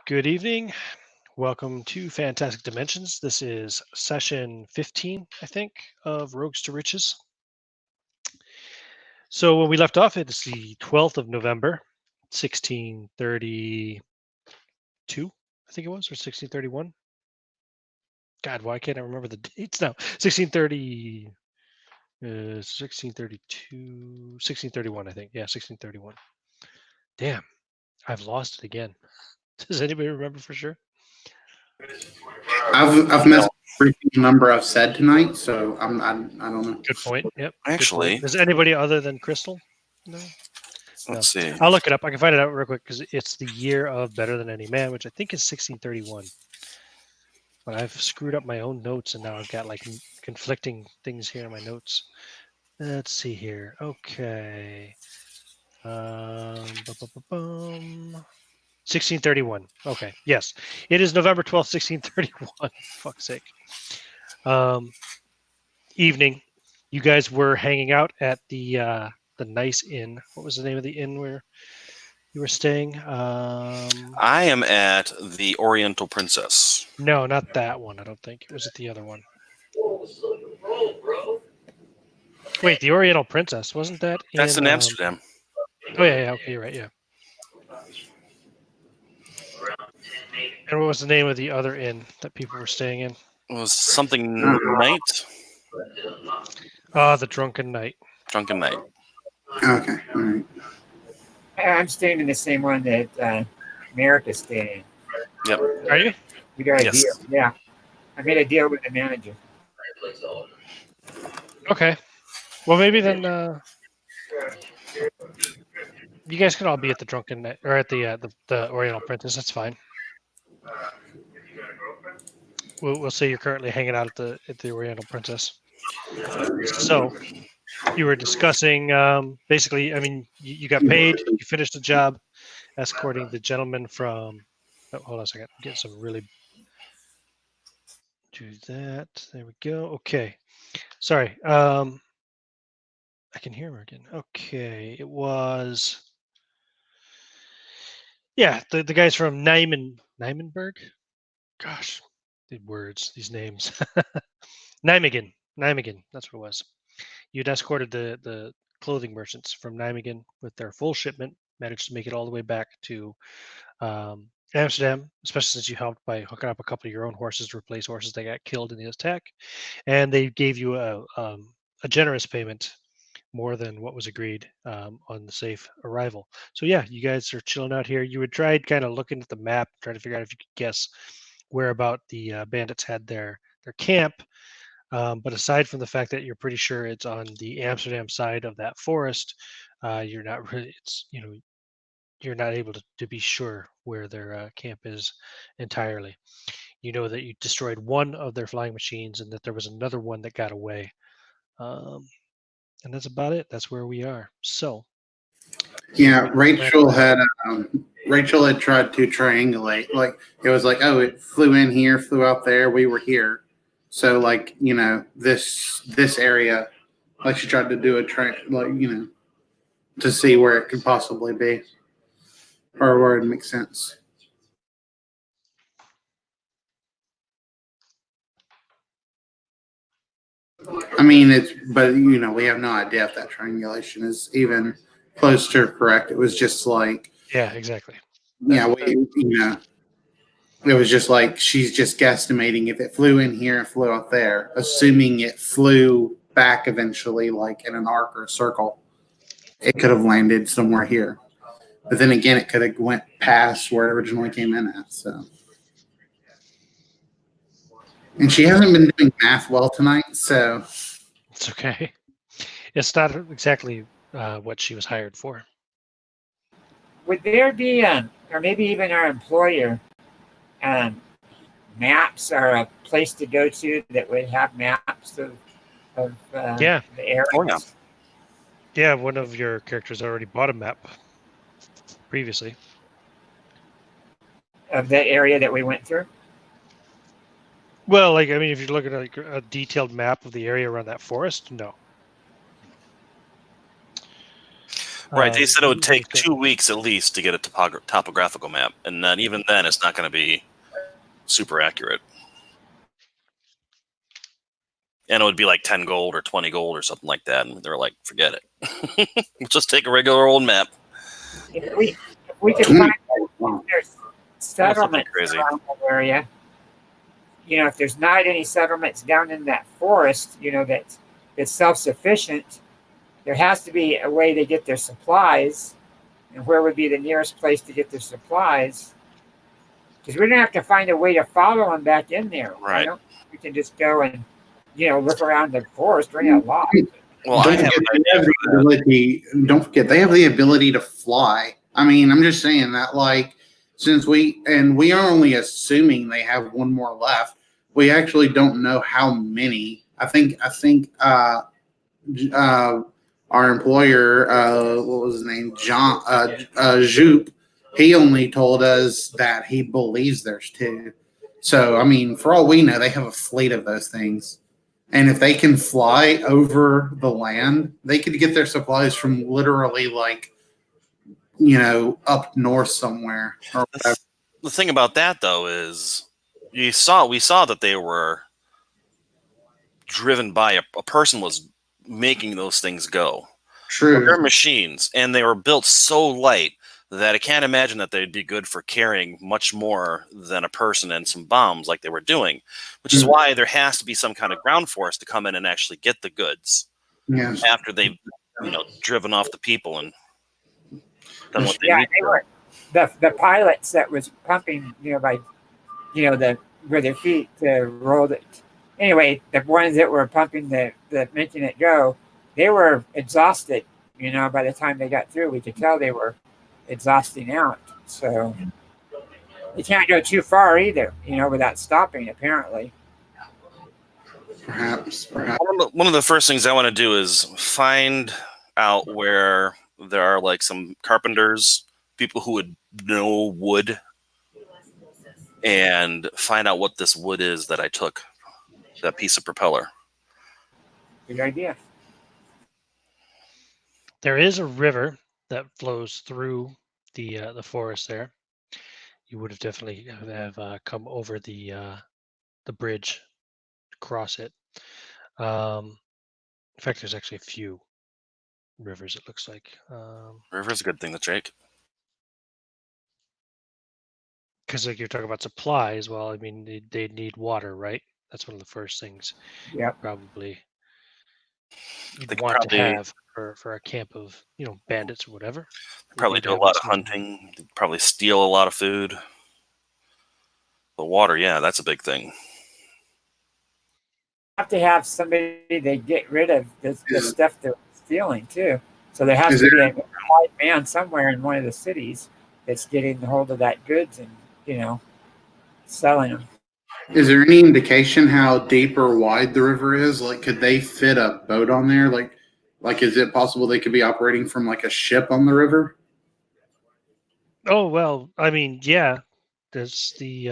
Good evening. Welcome to Fantastic Dimensions. This is session 15, I think, of Rogues to Riches. So when we left off, it's the 12th of November, 1632, I think it was, or 1631. God, why can't I remember the dates now? 1630, 1632, 1631, I think. Yeah, 1631. Damn, I've lost it again. Does anybody remember for sure? I've messed every number I've said tonight, so I don't know. Good point. Yep. Actually, Is anybody other than Crystal? No. let's see. I'll look it up. I can find it out real quick because it's the year of Better Than Any Man, which I think is 1631. But I've screwed up my own notes, and now I've got like conflicting things here in my notes. Let's see here. Okay. 1631. Okay. Yes, it is November 12th, 1631. Fuck's sake. Evening. You guys were hanging out at the nice inn. What was the name of the inn where you were staying? I am at the Oriental Princess. No, not that one. I don't think it was at the other one. Wait, the Oriental Princess, wasn't that? That's in Amsterdam. Oh yeah. Okay, you're right. Yeah. And what was the name of the other inn that people were staying in? It was something Night. The Drunken Knight. Drunken Night. Okay, all right. I'm staying in the same one that Merrick is staying in. Yep. Are you? We got a Yes. deal. Yeah. I made a deal with the manager. Okay. Well, maybe then you guys can all be at the Drunken Knight or at the Oriental Princess. That's fine. We'll say you're currently hanging out at the Oriental Princess. So you were discussing basically. I mean, you got paid. You finished the job, escorting the gentleman from. Oh, hold on a second. Get some really. Do that. There we go. Okay. Sorry. I can hear her again. Okay. It was. Yeah, the guys from Nijmenberg. Gosh, the words, these names. Nijmegen. That's what it was. You'd escorted the clothing merchants from Nijmegen with their full shipment, managed to make it all the way back to Amsterdam, especially since you helped by hooking up a couple of your own horses to replace horses that got killed in the attack. And they gave you a generous payment, more than what was agreed on the safe arrival. So yeah, you guys are chilling out here. You had tried kind of looking at the map, trying to figure out if you could guess where about the bandits had their camp. But aside from the fact that you're pretty sure it's on the Amsterdam side of that forest, you're not really. You're not able to be sure where their camp is entirely. You know that you destroyed one of their flying machines and that there was another one that got away. And that's about it. That's where we are. So, Yeah, Rachel had tried to triangulate. Like it was like, oh, it flew in here, flew out there. We were here, so like this area. Like she tried to do a to see where it could possibly be, or where it makes sense. I mean, but we have no idea if that triangulation is even close to correct. It was just like, yeah, exactly. it was just like she's just guesstimating if it flew in here and flew out there, assuming it flew back eventually, like in an arc or a circle. It could have landed somewhere here, but then again, it could have went past where it originally came in at. So. And she hasn't been doing math well tonight, so it's okay. It's not exactly what she was hired for. Would there be, or maybe even our employer, maps or a place to go to that would have maps of the area? Oh, yeah. Yeah, one of your characters already bought a map previously. Of the area that we went through? Well, like, I mean, if you're looking at like a detailed map of the area around that forest, no. Right. They said it would take they said- 2 weeks at least to get a topographical map, and then even then, it's not going to be super accurate. And it would be like 10 gold or 20 gold or something like that, and they're like, forget it. We'll just take a regular old map. If we could find that there's settlements crazy. around that area, if there's not any settlements down in that forest, that's self-sufficient, there has to be a way to get their supplies. And where would be the nearest place to get their supplies? Because we're gonna have to find a way to follow them back in there. Right. We can just go and look around the forest. We're not lost. Well, don't forget, they have the ability to fly. I mean, I'm just saying that, like, since we are only assuming they have one more left, we actually don't know how many. I think our employer, what was his name, John Jupe, he only told us that he believes there's 2. So, I mean, for all we know, they have a fleet of those things. And if they can fly over the land, they could get their supplies from literally, like, up north somewhere. Or whatever. The thing about that, though, is we saw that they were driven by a person was making those things go. True. They're machines, and they were built so light that I can't imagine that they'd be good for carrying much more than a person and some bombs like they were doing, which is why there has to be some kind of ground force to come in and actually get the goods after they've driven off the people and done what they need. They were the pilots that was pumping by where their feet rolled it. Anyway, the ones that were pumping the making it go, they were exhausted. By the time they got through, we could tell they were exhausting out. So you can't go too far either, without stopping. Apparently, perhaps. One of the first things I want to do is find out where there are like some carpenters, people who would know wood, and find out what this wood is that I took, that piece of propeller. good idea. There is a river that flows through the forest there. You would have definitely have come over the bridge, cross it. In fact, there's actually a few rivers. It looks like River's a good thing to take. because like you're talking about supplies. Well, I mean they need water, right? That's one of the first things. Yeah, Probably They you'd could want to probably- have for a camp of bandits or whatever. Probably You'd do a have lot of some- hunting. Probably steal a lot of food. But water, yeah, that's a big thing. have to have somebody to get rid of the stuff they're stealing too. So there has to be a white man somewhere in one of the cities that's getting hold of that goods and selling them. Is there any indication how deep or wide the river is? Like, could they fit a boat on there? Like, is it possible they could be operating from like a ship on the river? Oh well, I mean, yeah. There's the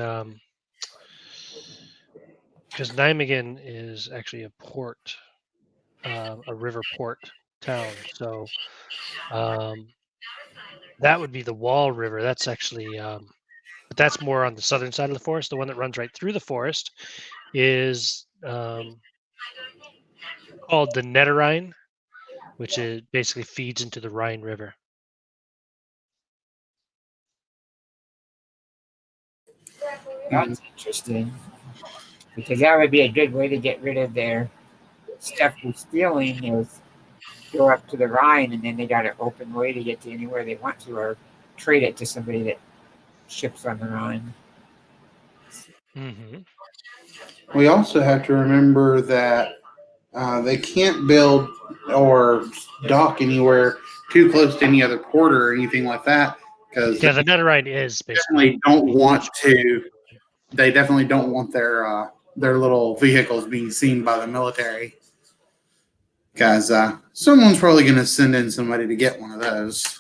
because Nijmegen is actually a port, a river port town. So that would be the Wall River. That's actually, but that's more on the southern side of the forest. The one that runs right through the forest is called the Netterrhine, which is basically feeds into the Rhine River. That's interesting because that would be a good way to get rid of their stuff they're stealing. Is go up to the Rhine and then they got an open way to get to anywhere they want to, or trade it to somebody that ships on the Rhine. Mm-hmm. We also have to remember that they can't build or dock anywhere too close to any other port or anything like that because Yeah, the Netherrhine is basically. They definitely don't want their little vehicles being seen by the military because someone's probably going to send in somebody to get one of those.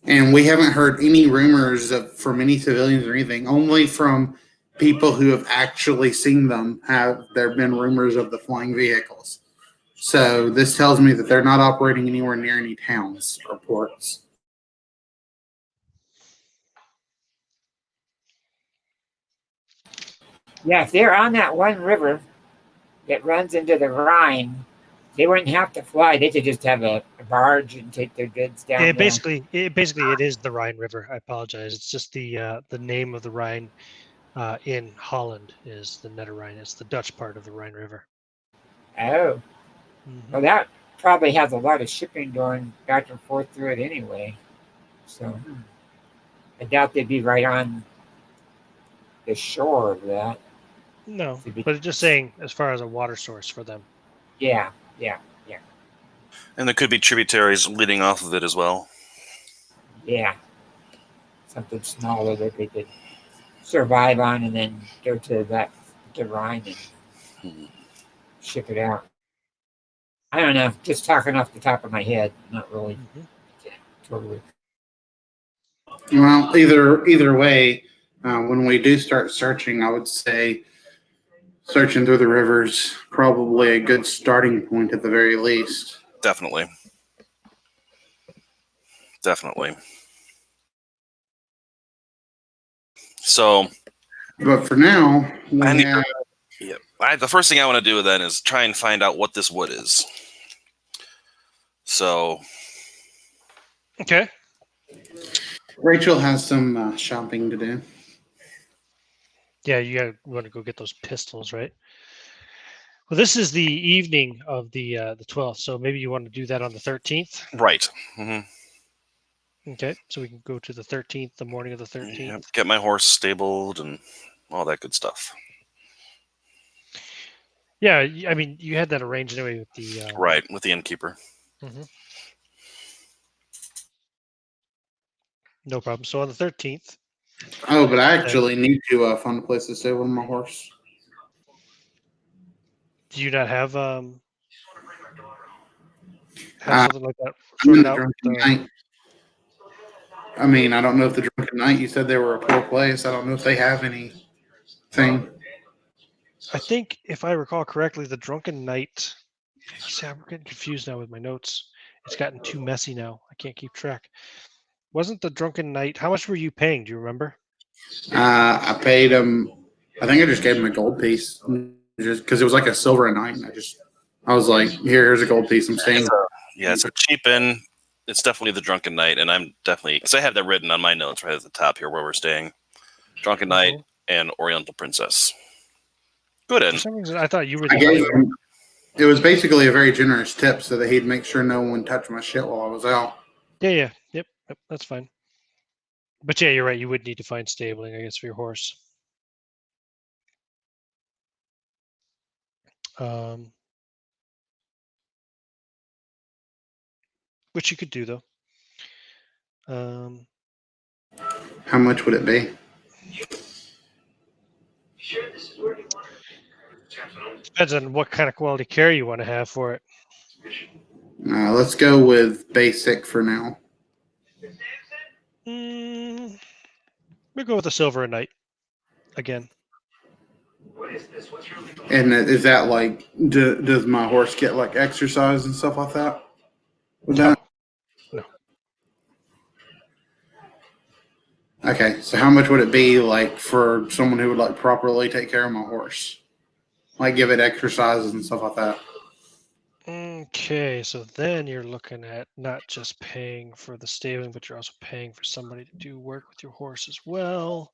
And we haven't heard any rumors from any civilians or anything, only from people who have actually seen them. Have there been rumors of the flying vehicles? So this tells me that they're not operating anywhere near any towns or ports. Yeah, if they're on that one river that runs into the Rhine, they wouldn't have to fly. They could just have a barge and take their goods down It there. basically it is the Rhine River. I apologize. It's just the name of the Rhine in Holland is the Netherrhine. It's the Dutch part of the Rhine River. Oh, Mhm. well, that probably has a lot of shipping going back and forth through it anyway. So I doubt they'd be right on the shore of that. No, To be, but it's just saying as far as a water source for them. yeah. And there could be tributaries leading off of it as well. Yeah, something smaller that they could survive on and then go to the Rhine and ship it out. I don't know, just talking off the top of my head, not really Mhm. totally. Well, either way, when we do start searching, I would say searching through the rivers probably a good starting point at the very least. Definitely. Definitely. So But for now, I we need have the first thing I want to do then is try and find out what this wood is. So Okay. Rachel has some shopping to do. Yeah, you want to go get those pistols, right? Well, this is the evening of the 12th, so maybe you want to do that on the 13th. right. Hmm. Okay, so we can go to the 13th, the morning of the 13th. Yep. Get my horse stabled and all that good stuff. Yeah, I mean, you had that arranged anyway with the Right, with the innkeeper. Mhm. No problem. So on the 13th, Oh, but I actually need to find a place to stable my horse. do you not have Uh, something like that I'm in sorted the out? drunken night. I mean, I don't know if the drunken night. You said they were a poor place. I don't know if they have anything. I think if I recall correctly, the Drunken Knight. See, I'm getting confused now with my notes. It's gotten too messy now. I can't keep track. Wasn't the Drunken Knight? How much were you paying? Do you remember? I paid him. I think I just gave him a gold piece, just because it was like a silver a night. And I was like, here's a gold piece. I'm staying. It's a cheap inn. It's definitely the Drunken Knight, and I'm definitely because I have that written on my notes right at the top here where we're staying. Drunken Knight and Oriental Princess. Good inn. For some reason, I thought you were I the gave only. him. It was basically a very generous tip so that he'd make sure no one touched my shit while I was out. Yeah. Yep. That's fine. But yeah, you're right. You would need to find stabling, I guess, for your horse. Which you could do though. How much would it be? Depends on what kind of quality care you want to have for it. Let's go with basic for now. We'll go with the silver a night again. And is that like, does my horse get like exercise and stuff like that? With No, that? no. Okay, so how much would it be like for someone who would like properly take care of my horse? Like give it exercises and stuff like that. Okay, so then you're looking at not just paying for the stabling, but you're also paying for somebody to do work with your horse as well.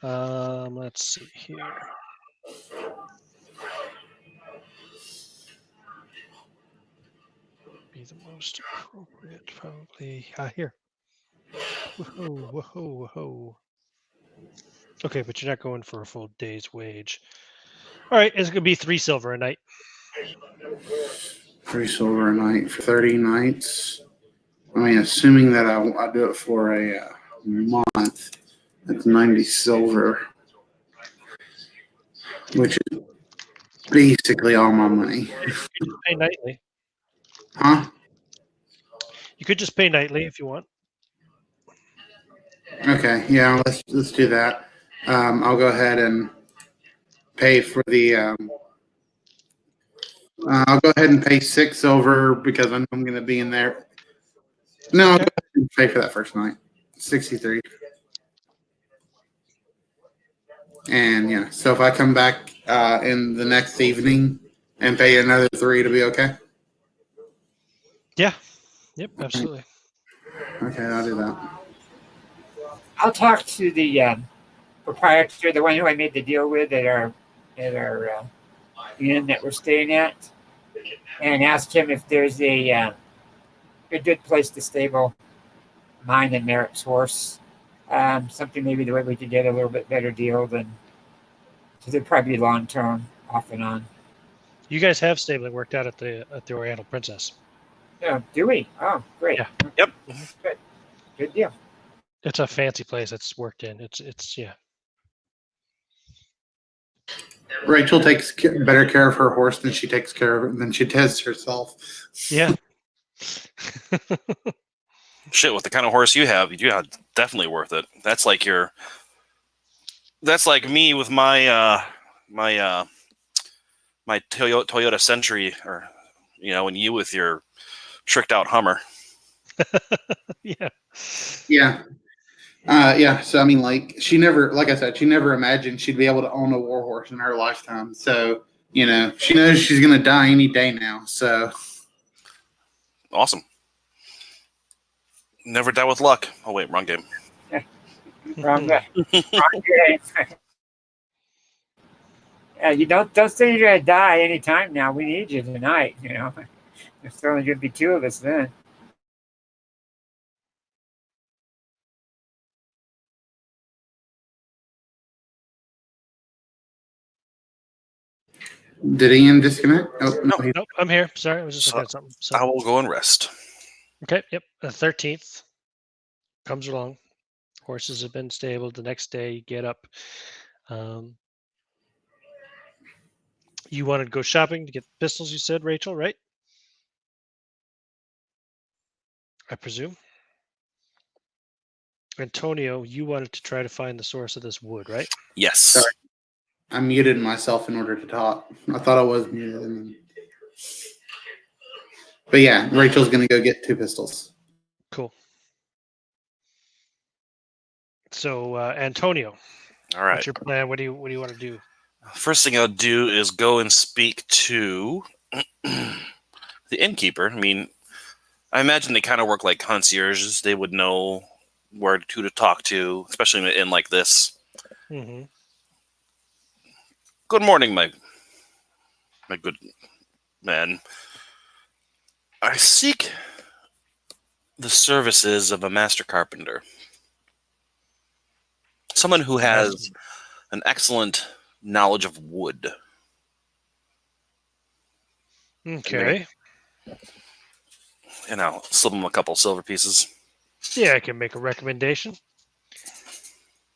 Let's see here. Be the most appropriate, probably. Here. Whoa. Okay, but you're not going for a full day's wage. All right, it's gonna be 3 silver a night. 3 silver a night for 30 nights. I mean, assuming that I do it for a month, that's 90 silver, which is basically all my money. You could just pay nightly. Huh? You could just pay nightly if you want. Okay, yeah, let's do that. I'll go ahead and pay for the I'll go ahead and pay 6 silver because I know I'm going to be in there. No, I'll go ahead and pay for that first night. 63. And yeah, so if I come back in the next evening and pay another 3 to be okay? Yeah. Yep. Absolutely. Okay, I'll do that. I'll talk to the proprietor, the one who I made the deal with at our inn that we're staying at, and ask him if there's a good place to stable mine and Merrick's horse. Something maybe the way we could get a little bit better deal than, because it'd probably be long term, off and on. You guys have stabling worked out at the Oriental Princess. Yeah, do we? Oh, great. Yeah. Yep. Good deal. It's a fancy place that's worked in. It's yeah. Rachel takes better care of her horse than she takes care of than she does herself. Yeah. Shit, with the kind of horse you have, definitely worth it. That's like me with my my Toyota Century, or and you with your tricked out Hummer. Yeah. Yeah. Yeah. So I mean, like she never imagined she'd be able to own a war horse in her lifetime. So she knows she's gonna die any day now. So Awesome. Never die with luck. Oh wait, wrong game. Wrong game. You don't say you're gonna die anytime now. We need you tonight. There's only gonna be 2 of us then. did Ian disconnect? Oh no. Nope. I'm here. Sorry, I was just looking at something. So. I will go and rest. Okay. Yep. The 13th comes along. Horses have been stabled. The next day, you get up. You wanted to go shopping to get pistols, you said, Rachel, right? I presume. Antonio, you wanted to try to find the source of this wood, right? Yes. Sorry. I muted myself in order to talk. I thought I was muted. But yeah, Rachel's going to go get 2 pistols. Cool. So, Antonio, All right. what's your plan? What do you want to do? First thing I'll do is go and speak to the innkeeper. I mean, I imagine they kind of work like concierges. They would know where to talk to, especially in an inn like this. Mm-hmm. Good morning, my good man. I seek the services of a master carpenter. Someone who has an excellent knowledge of wood. Okay. And I'll slip him a couple silver pieces. Yeah, I can make a recommendation.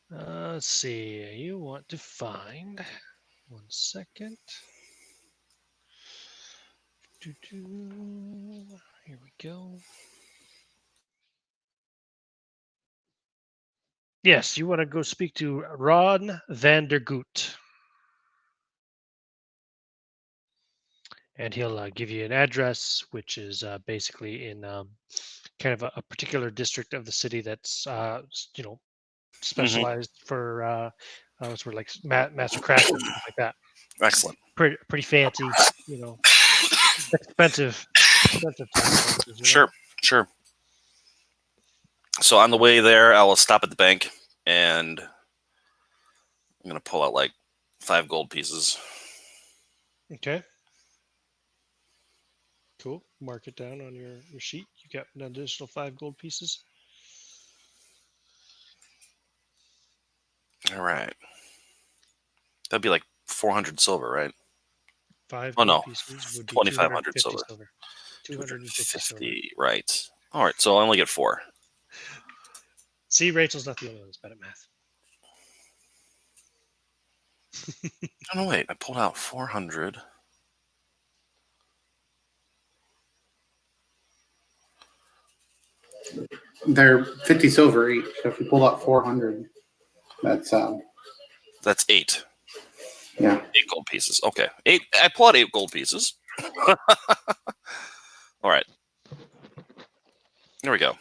Let's see. You want to find... 1 second. Here we go. Yes, you want to go speak to Ron van der Goot. And he'll give you an address, which is basically in kind of a particular district of the city that's, specialized for sort of like master craftsmen, stuff like that. Excellent. Pretty fancy, expensive. Sure. So on the way there, I will stop at the bank, and I'm going to pull out like 5 gold pieces. Okay. Cool. Mark it down on your sheet. You got an additional 5 gold pieces. All right. That'd be like 400 silver, right? 5 Oh, gold no. pieces would be 2,500 silver. 250 silver. Right. All right, so I only get 4. See, Rachel's not the only one that's bad at math. Oh, no, wait. I pulled out 400. They're 50 silver each. So if you pull out 400, that's 8. Yeah. 8 gold pieces. Okay. 8. I pull out 8 gold pieces. All right. There we go.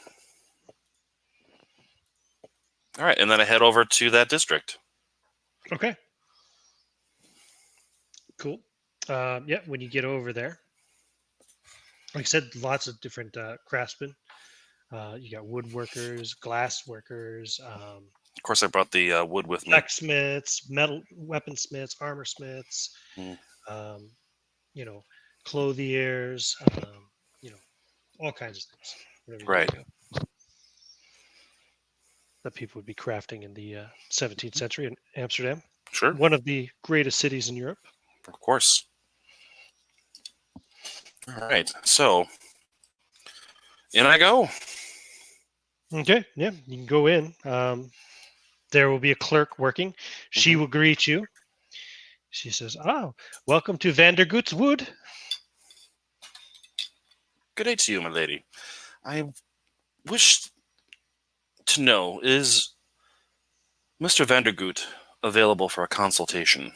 All right, and then I head over to that district. Okay. Cool. Yeah, when you get over there, like I said, lots of different craftsmen. You got woodworkers, glass workers, Of course, I brought the wood with me. blacksmiths, metal weaponsmiths, armor smiths, Mm. um, you know, clothiers, you know, all kinds of things. Whatever you Right. think of that people would be crafting in the 17th century in Amsterdam, Sure. one of the greatest cities in Europe. Of course. All right. So, in I go. Okay, yeah, you can go in. There will be a clerk working. She will greet you. She says, "Oh, welcome to Vandergood's Wood." Good day to you, my lady. I wish to know, is Mr. Vandergoot available for a consultation?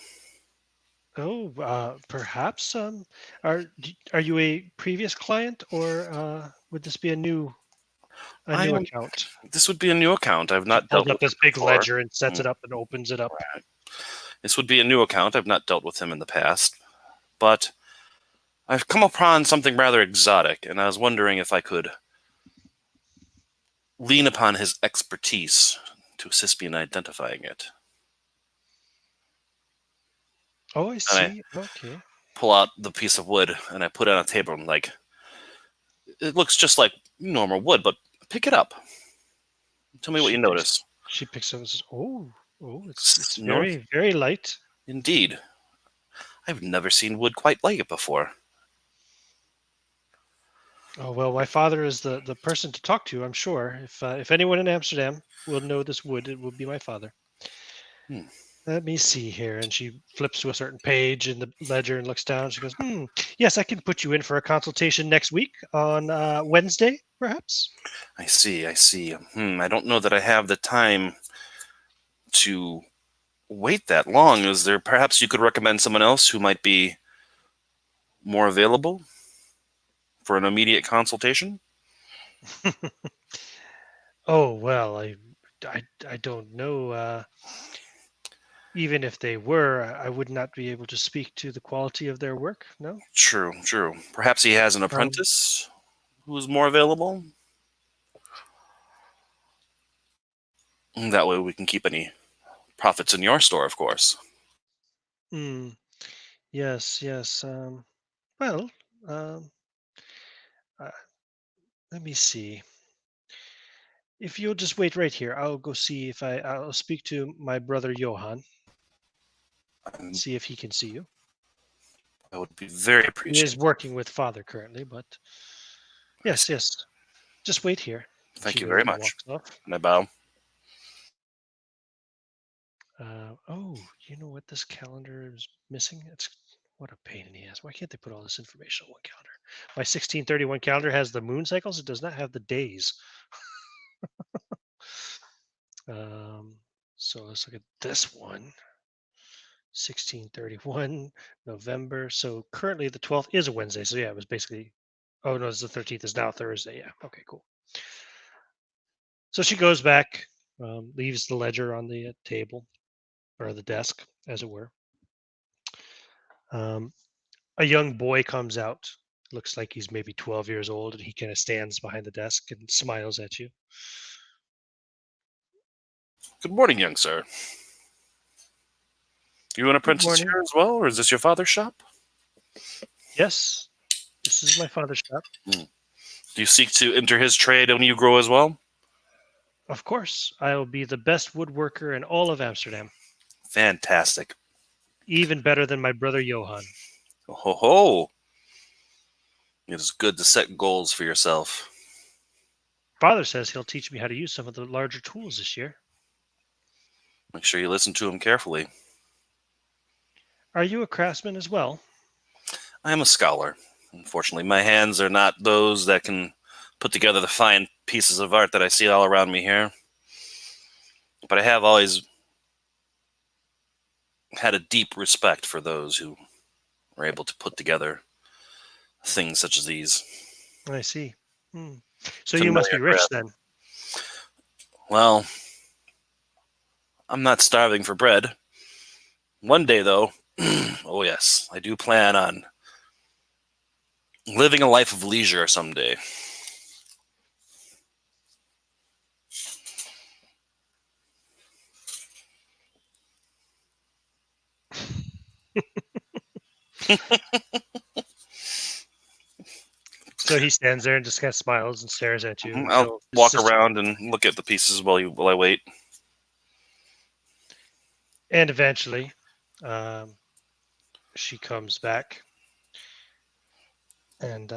Oh, perhaps. Are you a previous client, or would this be a new I am. account? This would be a new account. I've She not pulls dealt up with him this big before. ledger and sets Mm. it up and opens it up. Right. This would be a new account. I've not dealt with him in the past, but I've come upon something rather exotic, and I was wondering if I could lean upon his expertise to assist me in identifying it. Oh, I And I see. Okay. pull out the piece of wood and I put it on a table and it looks just like normal wood, but pick it up. Tell me what you notice. She picks up and says, "Oh, it's No, very, very light." indeed. I've never seen wood quite like it before. Oh well, my father is the person to talk to. I'm sure. If anyone in Amsterdam will know this wood, it will be my father. Hmm. Let me see here. And she flips to a certain page in the ledger and looks down. She goes, yes, I can put you in for a consultation next week on Wednesday, perhaps. I see, I see. I don't know that I have the time to wait that long. Is there perhaps you could recommend someone else who might be more available for an immediate consultation? Oh, well, I don't know. Even if they were, I would not be able to speak to the quality of their work. No. True, true. Perhaps he has an Um, apprentice who's more available. That way we can keep any profits in your store, of course. mm, yes, yes. Well, um, uh, let me see. If you'll just wait right here, I'll go see if I'll speak to my brother Johan, And see if he can see you. I would be very He is appreciative. working with father currently, but I yes, see. yes. Just wait here. Thank She you goes very and much. walks off. And I bow. Oh, you know what? This calendar is missing. It's what a pain in the ass. Why can't they put all this information on one calendar? My 1631 calendar has the moon cycles. It does not have the days. Um, so let's look at this one. 1631 November. So currently the 12th is a Wednesday. So yeah, it was basically. Oh no, it's the 13th is now Thursday. Yeah. Okay, cool. So she goes back, leaves the ledger on the table or the desk, as it were. Um, a young boy comes out. Looks like he's maybe 12 years old, and he kind of stands behind the desk and smiles at you. Good morning, young sir. You an Good apprentice morning. here as well, or is this your father's shop? Yes, this is my father's shop. Do you seek to enter his trade when you grow as well? Of course, I will be the best woodworker in all of Amsterdam, Fantastic. even better than my brother Johan. Ho ho! It is good to set goals for yourself. Father says he'll teach me how to use some of the larger tools this year. Make sure you listen to him carefully. Are you a craftsman as well? I am a scholar. Unfortunately, my hands are not those that can put together the fine pieces of art that I see all around me here. But I have always had a deep respect for those who are able to put together things such as these. I see. So you must be Familiar rich bread. then. Well, I'm not starving for bread. One day, though, oh yes, I do plan on living a life of leisure someday. So he stands there and just kind of smiles and stares at you. I'll until his walk sister- around and look at the pieces while I wait. And eventually, she comes back and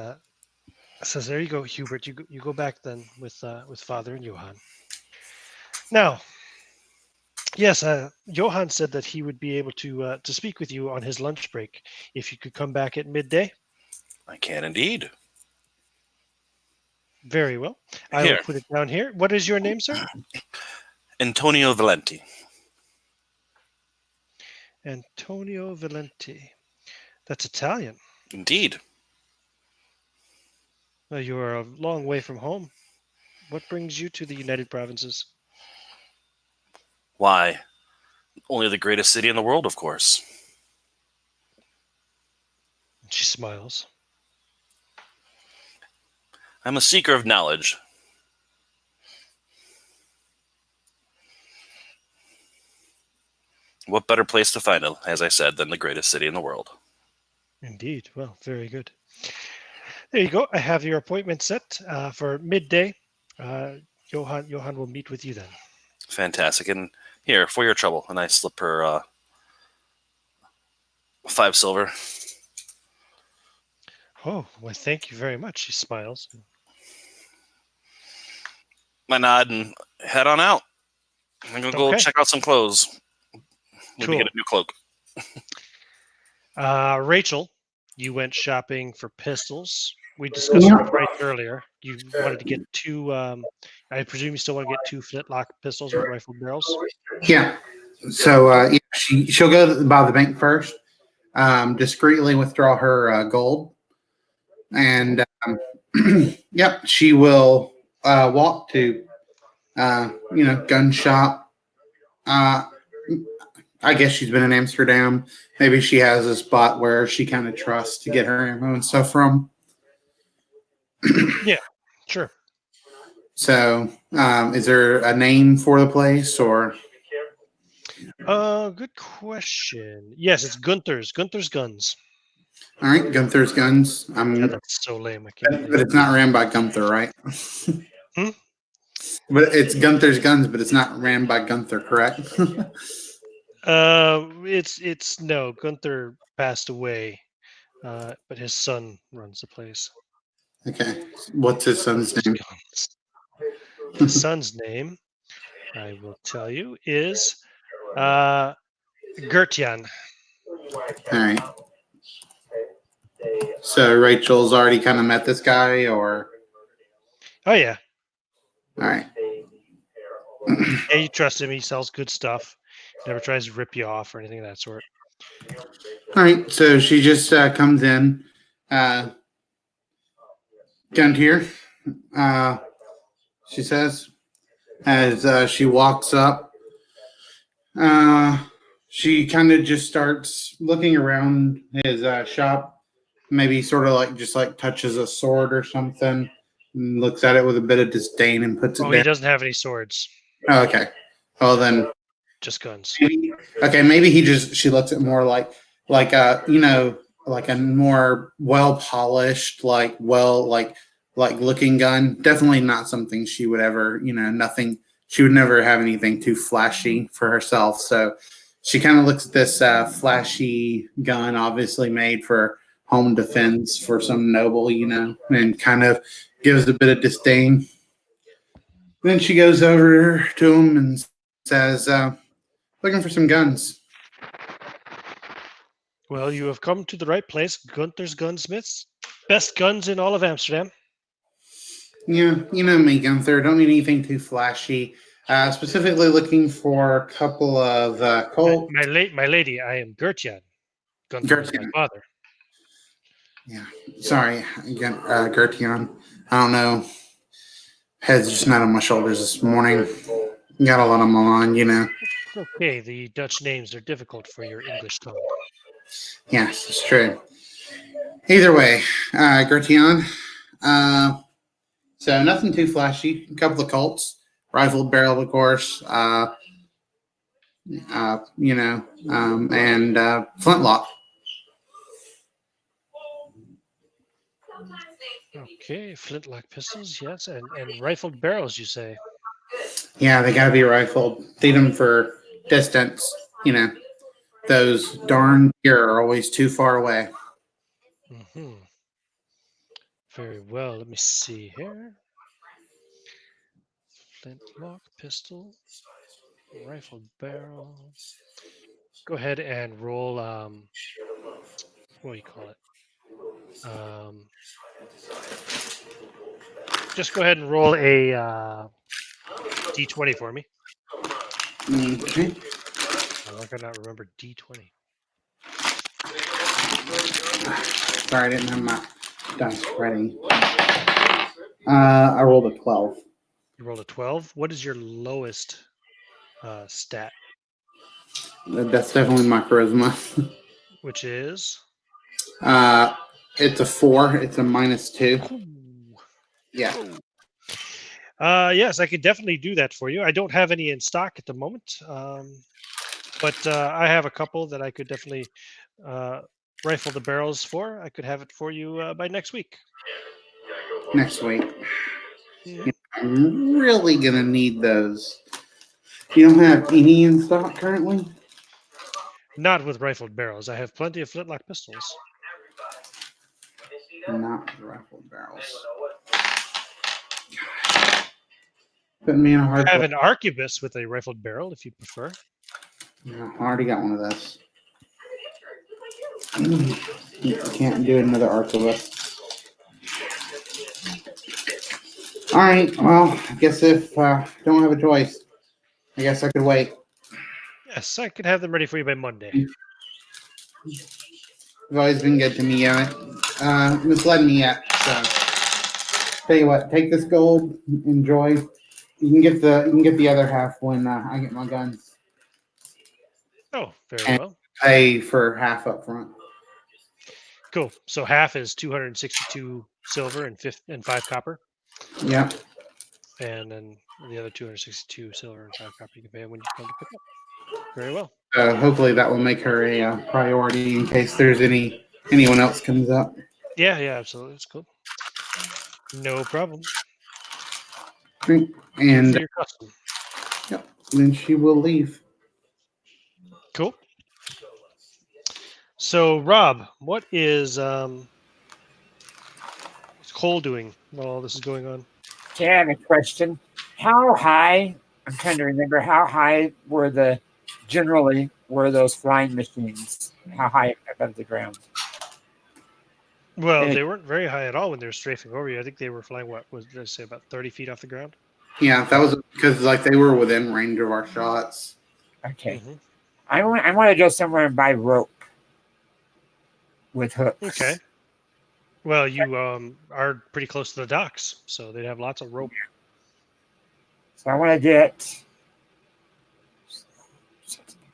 says, "There you go, Hubert. You go back then with Father and Johann." Now, yes, Johann said that he would be able to speak with you on his lunch break if you could come back at midday. I can indeed. Very well. I Here, will put it down here. What is your name, sir? Antonio Valenti. Antonio Valenti. That's Italian. Indeed. Well, you are a long way from home. What brings you to the United Provinces? Why? Only the greatest city in the world, of course. She smiles. I'm a seeker of knowledge. What better place to find it, as I said, than the greatest city in the world? Indeed. Well, very good. There you go. I have your appointment set for midday. Johann will meet with you then. Fantastic. And here, for your trouble, and I slip her 5 silver. Oh, well, thank you very much. She smiles. I nod and head on out. I'm gonna go Okay. check out some clothes. Maybe Cool. get a new cloak. Rachel, you went shopping for pistols. We discussed the price earlier. You wanted to get two. I presume you still want to get two flintlock pistols with rifle barrels. Yeah. So yeah, she'll go by the bank first, discreetly withdraw her gold, and yep, she will walk to gun shop. I guess she's been in Amsterdam. Maybe she has a spot where she kind of trusts to get her ammo and stuff from. Sure. So, is there a name for the place or? Good question. Yes, it's Gunther's. Gunther's Guns. All right, Gunther's Guns. Yeah, that's so lame. I can't But believe it. it's not ran by Gunther, right? Hmm? But it's Gunther's Guns, but it's not ran by Gunther, correct? It's no. Gunther passed away, but his son runs the place. Okay. What's his son's Gunther's name? Guns. His son's name, I will tell you, is Gertjan. All right. So Rachel's already kind of met this guy, or Oh yeah, all right. yeah. You trust him. He sells good stuff. Never tries to rip you off or anything of that sort. All right. So she just comes in, down here. She says, as she walks up, she kind of just starts looking around his shop. Maybe sort of like just like touches a sword or something, and looks at it with a bit of disdain and puts it Oh, there. he doesn't have any swords, Oh, okay. Oh, then just guns. maybe she looks at more like like a more well polished, like looking gun. Definitely not something she would ever, nothing. She would never have anything too flashy for herself. So she kind of looks at this flashy gun, obviously made for home defense for some noble, and kind of gives a bit of disdain. Then she goes over to him and says, looking for some guns. Well, you have come to the right place. Gunther's Gunsmiths, best guns in all of Amsterdam. Yeah, you know me, Gunther. Don't need anything too flashy. Specifically looking for a couple of Colt. My lady, I am Gertjan. Gunther is my Gertjan. father. Yeah. Sorry again, Gertion. I don't know. Head's just not on my shoulders this morning. Got a lot on my mind, you know. Okay, the Dutch names are difficult for your English tongue. Yes, it's true. Either way, Gertion. So nothing too flashy. A couple of Colts, rifled barrel, of course. And flintlock. Okay, flintlock pistols, yes, and rifled barrels, you say? Yeah, they gotta be rifled. Need them for distance. You know, those darn deer are always too far away. Hmm. Very well. Let me see here. Flintlock pistol, rifled barrel. Go ahead and roll. What do you call it? Just go ahead and roll a d20 for me. Okay. I cannot remember d20. Sorry, I didn't have my dice ready. I rolled a 12. You rolled a 12. What is your lowest stat? That's definitely my charisma. Which is? Uh, it's a 4. It's a -2. Ooh. Yeah. Whoa. Yes, I could definitely do that for you. I don't have any in stock at the moment, but I have a couple that I could definitely uh, rifle the barrels for. I could have it for you by next week. Next week. Mhm. I'm really gonna need those. You don't have any in stock currently? Not with rifled barrels. I have plenty of flintlock pistols. Not rifled barrels. Putting me in a I hard have place. an arquebus with a rifled barrel if you prefer. No, I already got one of those. Can't do another arquebus. All right. Well, I guess if don't have a choice, I guess I could wait. Yes, I could have them ready for you by Monday. You've always been good to me, yet misled me yet. So tell you what, take this gold, enjoy. You can get the other half when I get my guns. Oh, very And well. pay for half up front. Cool. So half is 262 silver and 5 copper, Yeah. and then the other 262 silver and 5 copper you can pay when you come to pick up. Very well. Hopefully that will make her a priority in case there's anyone else comes up. Yeah, absolutely. It's cool. No problem. Right. Good for And your custom. yep, then she will leave. Cool. So, Rob, what's Cole doing while all this is going on? Okay, I have a question. How high? I'm trying to remember. How high were those flying machines? How high above the ground? Well, And they weren't very high at all when they were strafing over you. I think they were flying did I say, about 30 feet off the ground? Yeah, that was because like they were within range of our shots. okay, Hmm. I want to go somewhere and buy rope with hooks. Okay. Well, you are pretty close to the docks, so they'd have lots of rope. So I want to get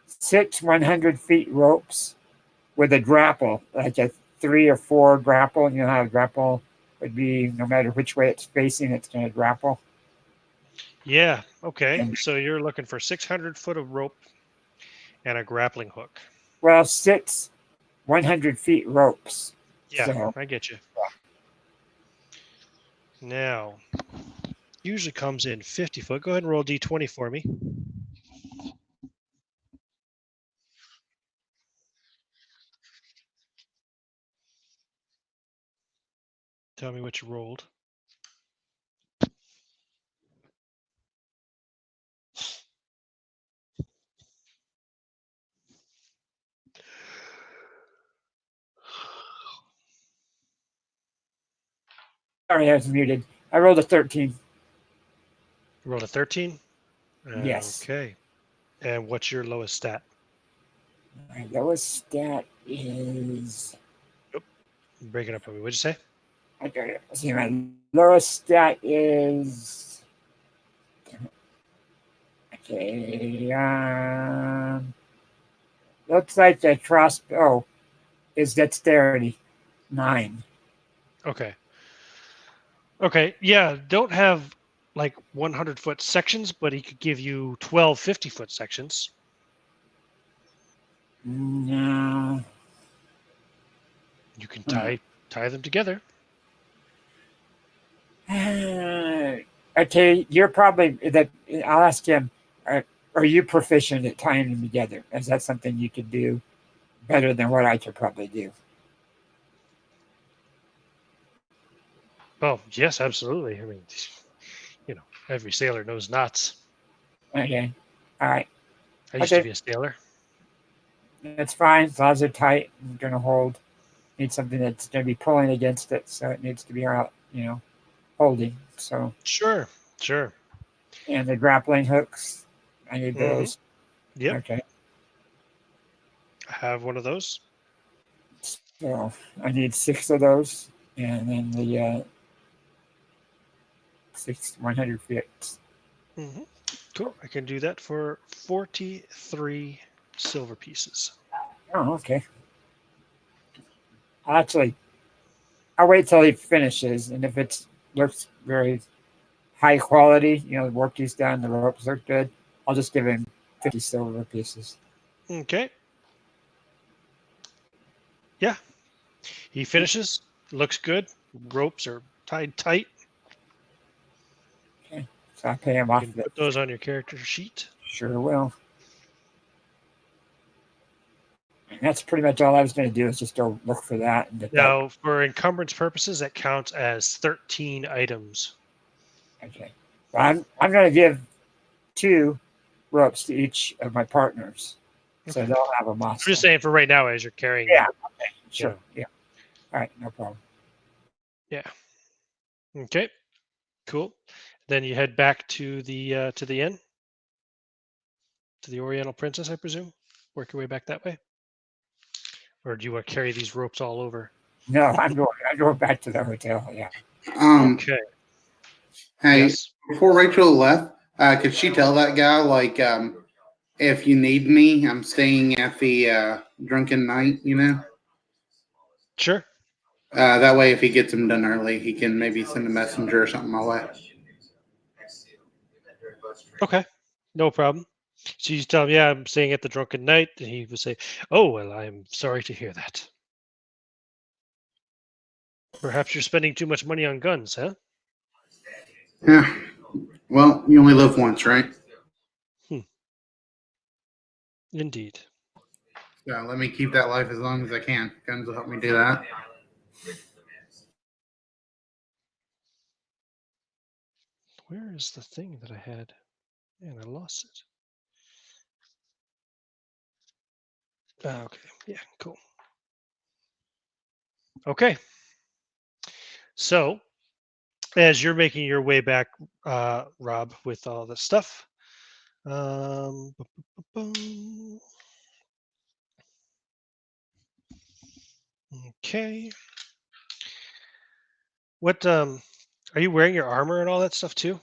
6 100-foot ropes with a grapple, like a 3 or 4 grapple. You know how a grapple would be, no matter which way it's facing, it's going to grapple. Yeah. Okay. And, So you're looking for 600 foot of rope and a grappling hook. well, 6 100-foot ropes. Yeah, So I get you. Now, usually comes in 50 foot. Go ahead and roll d20 for me. Tell me what you rolled. sorry, I was muted. I rolled a 13. You rolled a 13? Yes. Okay. And what's your lowest stat? My lowest stat is Nope. Break it up on me. What'd you say? Okay. Let's see, my lowest stat is okay. Looks like the crossbow is dexterity 9. Okay. Okay. Yeah. Don't have like 100-foot sections, but he could give you 12 50-foot sections. No. You can tie them together. Okay, you're probably that. I'll ask him. Are you proficient at tying them together? Is that something you could do better than what I could probably do? Oh, yes, absolutely. I mean, every sailor knows knots. Okay, all right. I used to Okay, be a sailor. that's fine. As long as they're tight and going to hold. Need something that's going to be pulling against it, so it needs to be out. Holding. So, Sure. Sure. and the grappling hooks. I need those. Yep. Okay. I have one of those. So I need 6 of those, and then the 100 feet. Cool. I can do that for 43 silver pieces. Oh, okay. I'll wait till he finishes, and if it looks very high quality, the work he's done, the ropes look good, I'll just give him 50 silver pieces. Okay. Yeah. He finishes. Looks good. Ropes are tied tight. Okay. So I pay him You off. can put those on your character sheet. Sure will. And that's pretty much all I was going to do is just go look for that. And Now, for encumbrance purposes, that counts as 13 items. Okay. Well, I'm going to give 2 ropes to each of my partners, so Okay. they'll have a I'm monster. just saying for right now, as you're carrying. Yeah. them, Okay. Sure. Yeah. All right. No problem. Yeah. Okay. Cool. Then you head back to the inn, to the Oriental Princess, I presume. Work your way back that way, or do you want to carry these ropes all over? No, I'm going back to the hotel. Yeah. Okay. Hey, Yes. before Rachel left, could she tell that guy like, if you need me, I'm staying at the Drunken Knight. Sure. That way, if he gets him done early, he can maybe send a messenger or something my way. Okay. No problem. So you tell him, yeah, I'm staying at the Drunken Knight, and he would say, "Oh well, I'm sorry to hear that. Perhaps you're spending too much money on guns, huh?" Yeah. Well, you only live once, right? Indeed. So let me keep that life as long as I can. Guns will help me do that. Where is the thing that I had? Man, I lost it. Okay. Yeah. Cool. Okay. So as you're making your way back, Rob, with all the stuff. Okay. What are you wearing your armor and all that stuff too?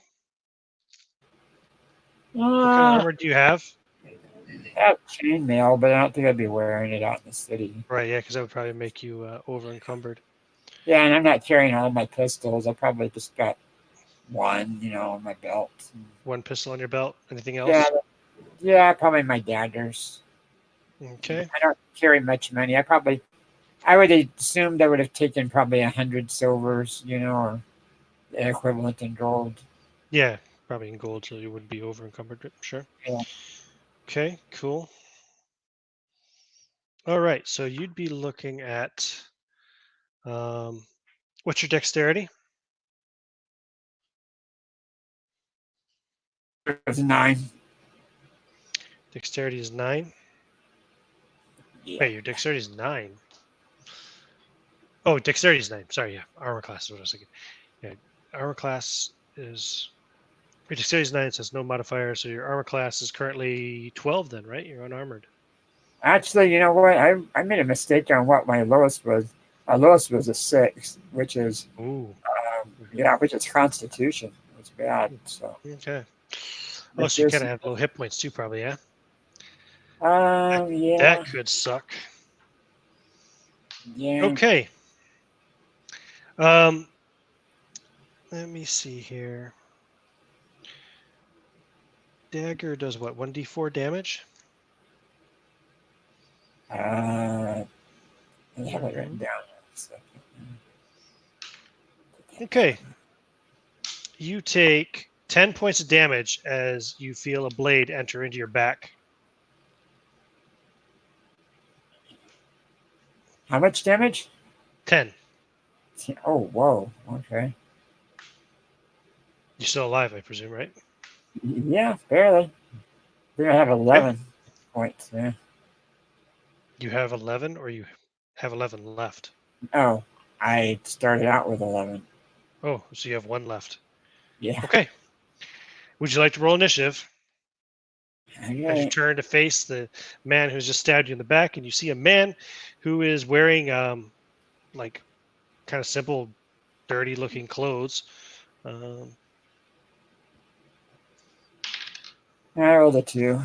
What kind of armor do you have? I have chainmail, but I don't think I'd be wearing it out in the city. Right, yeah, because that would probably make you over encumbered. Yeah, and I'm not carrying all my pistols. I probably just got one, on my belt. One pistol on your belt. Anything else? Yeah, probably my daggers. Okay. I don't carry much money. I would assume they would have taken probably 100 silvers, or the equivalent in gold. Yeah, probably in gold, so you wouldn't be over encumbered. Sure. Yeah. Okay, cool. All right, so you'd be looking at what's your dexterity? It was 9. Dexterity is 9. Yeah. Wait, your dexterity is 9. Oh, dexterity is 9. Sorry, yeah. Armor class is what I was thinking. Yeah, armor class is your dexterity is 9. It says no modifier, so your armor class is currently 12. Then, right? You're unarmored. Actually, you know what? I made a mistake on what my lowest was. Our lowest was a 6, which is Ooh. which is Constitution. It's bad. So Okay. Oh, so you kind of have low hit points too, probably, yeah? yeah, That could suck. yeah. Okay. Let me see here. Dagger does what? 1d4 damage? I have it written down. Okay. You take 10 points of damage as you feel a blade enter into your back. How much damage? 10. Oh, whoa. Okay. You're still alive, I presume, right? Yeah, barely. We're gonna have 11 points. Yeah. You have 11, or you have 11 left? Oh, I started out with 11. Oh, so you have 1 left. Yeah. Okay. Would you like to roll initiative? As you Okay. turn to face the man who's just stabbed you in the back, and you see a man who is wearing like kind of simple, dirty-looking clothes. I rolled a 2.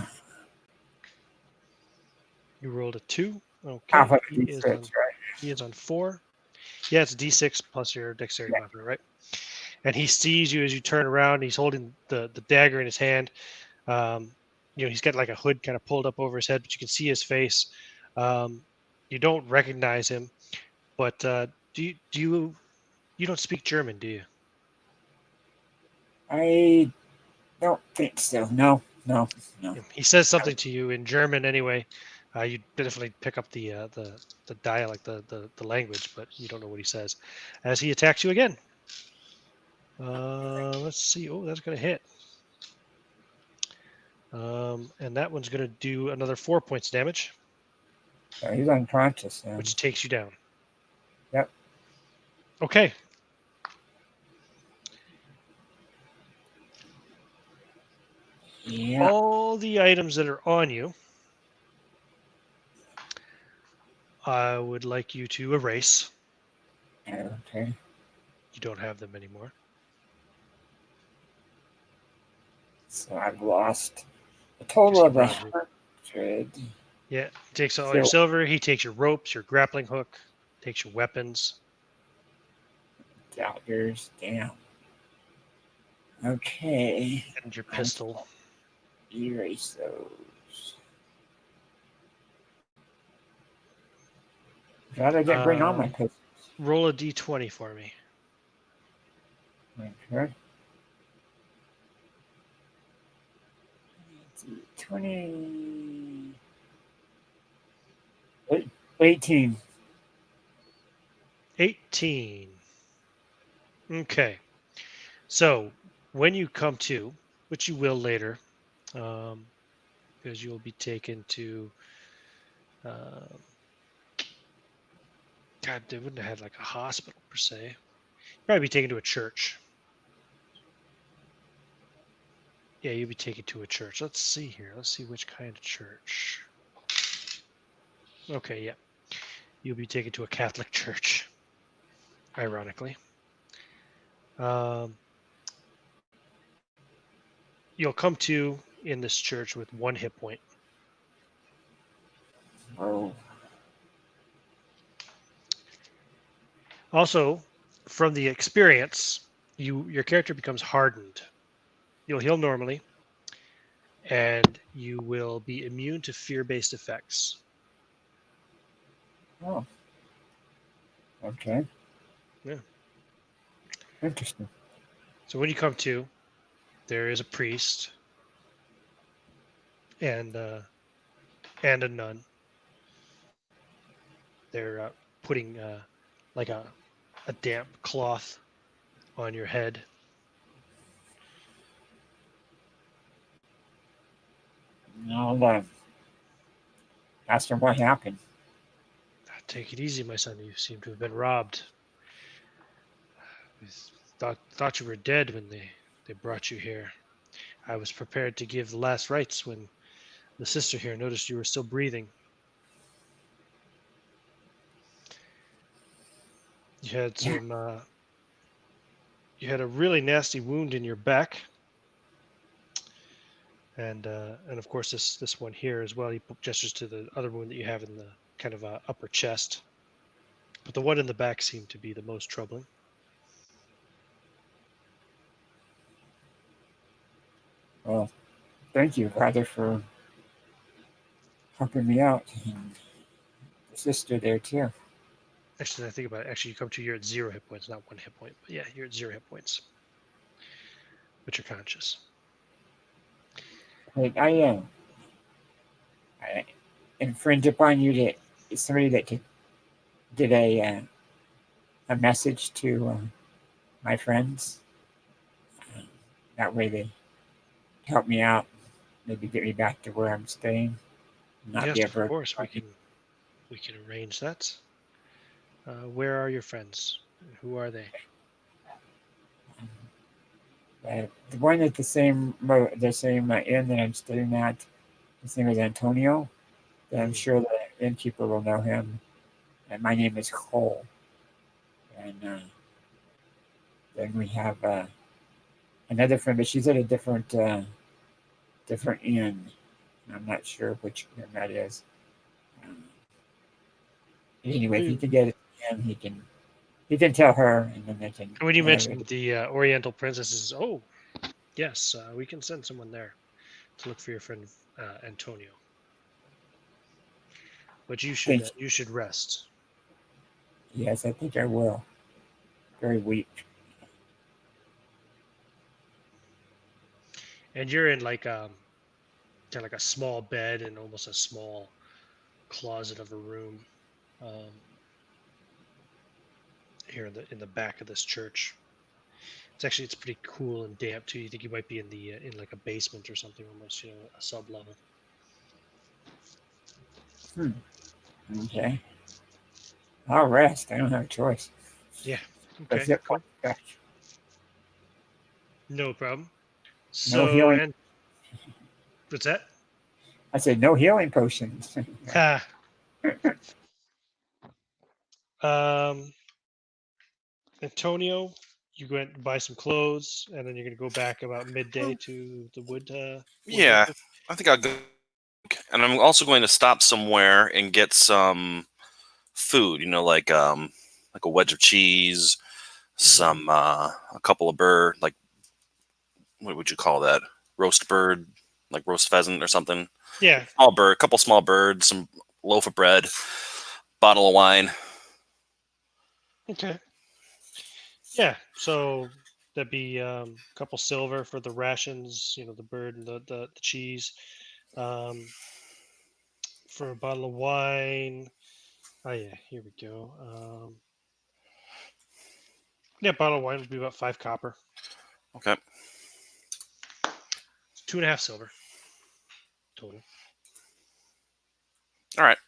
You rolled a 2. Okay. Half of He a is D6, on, right? he is on 4. Yeah, it's D6 plus your dexterity Yeah. modifier, right? And he sees you as you turn around. He's holding the dagger in his hand. He's got like a hood kind of pulled up over his head, but you can see his face. You don't recognize him, but you don't speak German, do you? I don't think so. No. He says something to you in German anyway. You definitely pick up the dialect, the language, but you don't know what he says. As he attacks you again. Let's see. Oh, that's going to hit. And that one's going to do another 4 points damage, So he's unconscious now. which takes you down. Yep. Okay. Yeah. All the items that are on you, I would like you to erase. Okay. You don't have them anymore. So I've lost a total of Robbed you. 100. Yeah, he takes all your silver. He takes your ropes, your grappling hook, takes your weapons. Daggers. Damn. Okay. And your pistol. Erase those. How did I bring all my pistols? Roll a d20 for me. Okay. 20. 18. 18. Okay. So when you come to, which you will later, because you'll be taken to, God, they wouldn't have had like a hospital per se. Probably be taken to a church. Yeah, you'll be taken to a church. Let's see here. Let's see which kind of church. Okay, yeah. You'll be taken to a Catholic church, ironically. You'll come to in this church with 1 hit point. Oh. Also, from the experience, your character becomes hardened. You'll heal normally, and you will be immune to fear-based effects. Oh. Okay. Yeah. Interesting. So when you come to, there is a priest and a nun. They're putting like a damp cloth on your head. I'll ask him what happened. Take it easy, my son. You seem to have been robbed. We thought you were dead when they brought you here. I was prepared to give the last rites when the sister here noticed you were still breathing. You had some. You had a really nasty wound in your back, and of course this one here as well. He gestures to the other wound that you have in the kind of upper chest, but the one in the back seemed to be the most troubling. Well, thank you, Father, for helping me out. And the sister there too. Actually, I think about it. Actually, you come to, you're at 0 hit points, not 1 hit point. But yeah, you're at 0 hit points, but you're conscious. Like I infringe upon you to somebody that could get a message to my friends. That way they help me out, maybe get me back to where I'm staying. Not Yes, be a of burden. course, we can arrange that. Where are your friends? Who are they? The one at the same inn that I'm staying at, his name is Antonio. I'm sure the innkeeper will know him. And my name is Cole. And then we have another friend, but she's at a different inn. I'm not sure which inn that is. Anyway, if you can get it to him, he can tell her, and then they can. When you mentioned the Oriental princesses, oh, yes, we can send someone there to look for your friend Antonio. But you should rest. Yes, I think I will. Very weak. And you're in like kind of like a small bed and almost a small closet of a room here in the back of this church. It's pretty cool and damp too. You think you might be in the in like a basement or something, almost, a sub level. Okay. I'll rest. I don't have a choice. Yeah. Okay. Cool. No problem. So, No healing. and what's that? I said no healing potions. Antonio, you went and buy some clothes, and then you're going to go back about midday to the Yeah, woodworker. I think I'll go. And I'm also going to stop somewhere and get some food. Like a wedge of cheese, some a couple of bird, like what would you call that? Roast bird, like roast pheasant or something. Yeah. Small bird, couple small birds, some loaf of bread, bottle of wine. Okay. Yeah. So that'd be a couple silver for the rations, the bird and the cheese. For a bottle of wine. Oh yeah, here we go. Yeah, bottle of wine would be about 5 copper. Okay. 2.5 silver total. All right.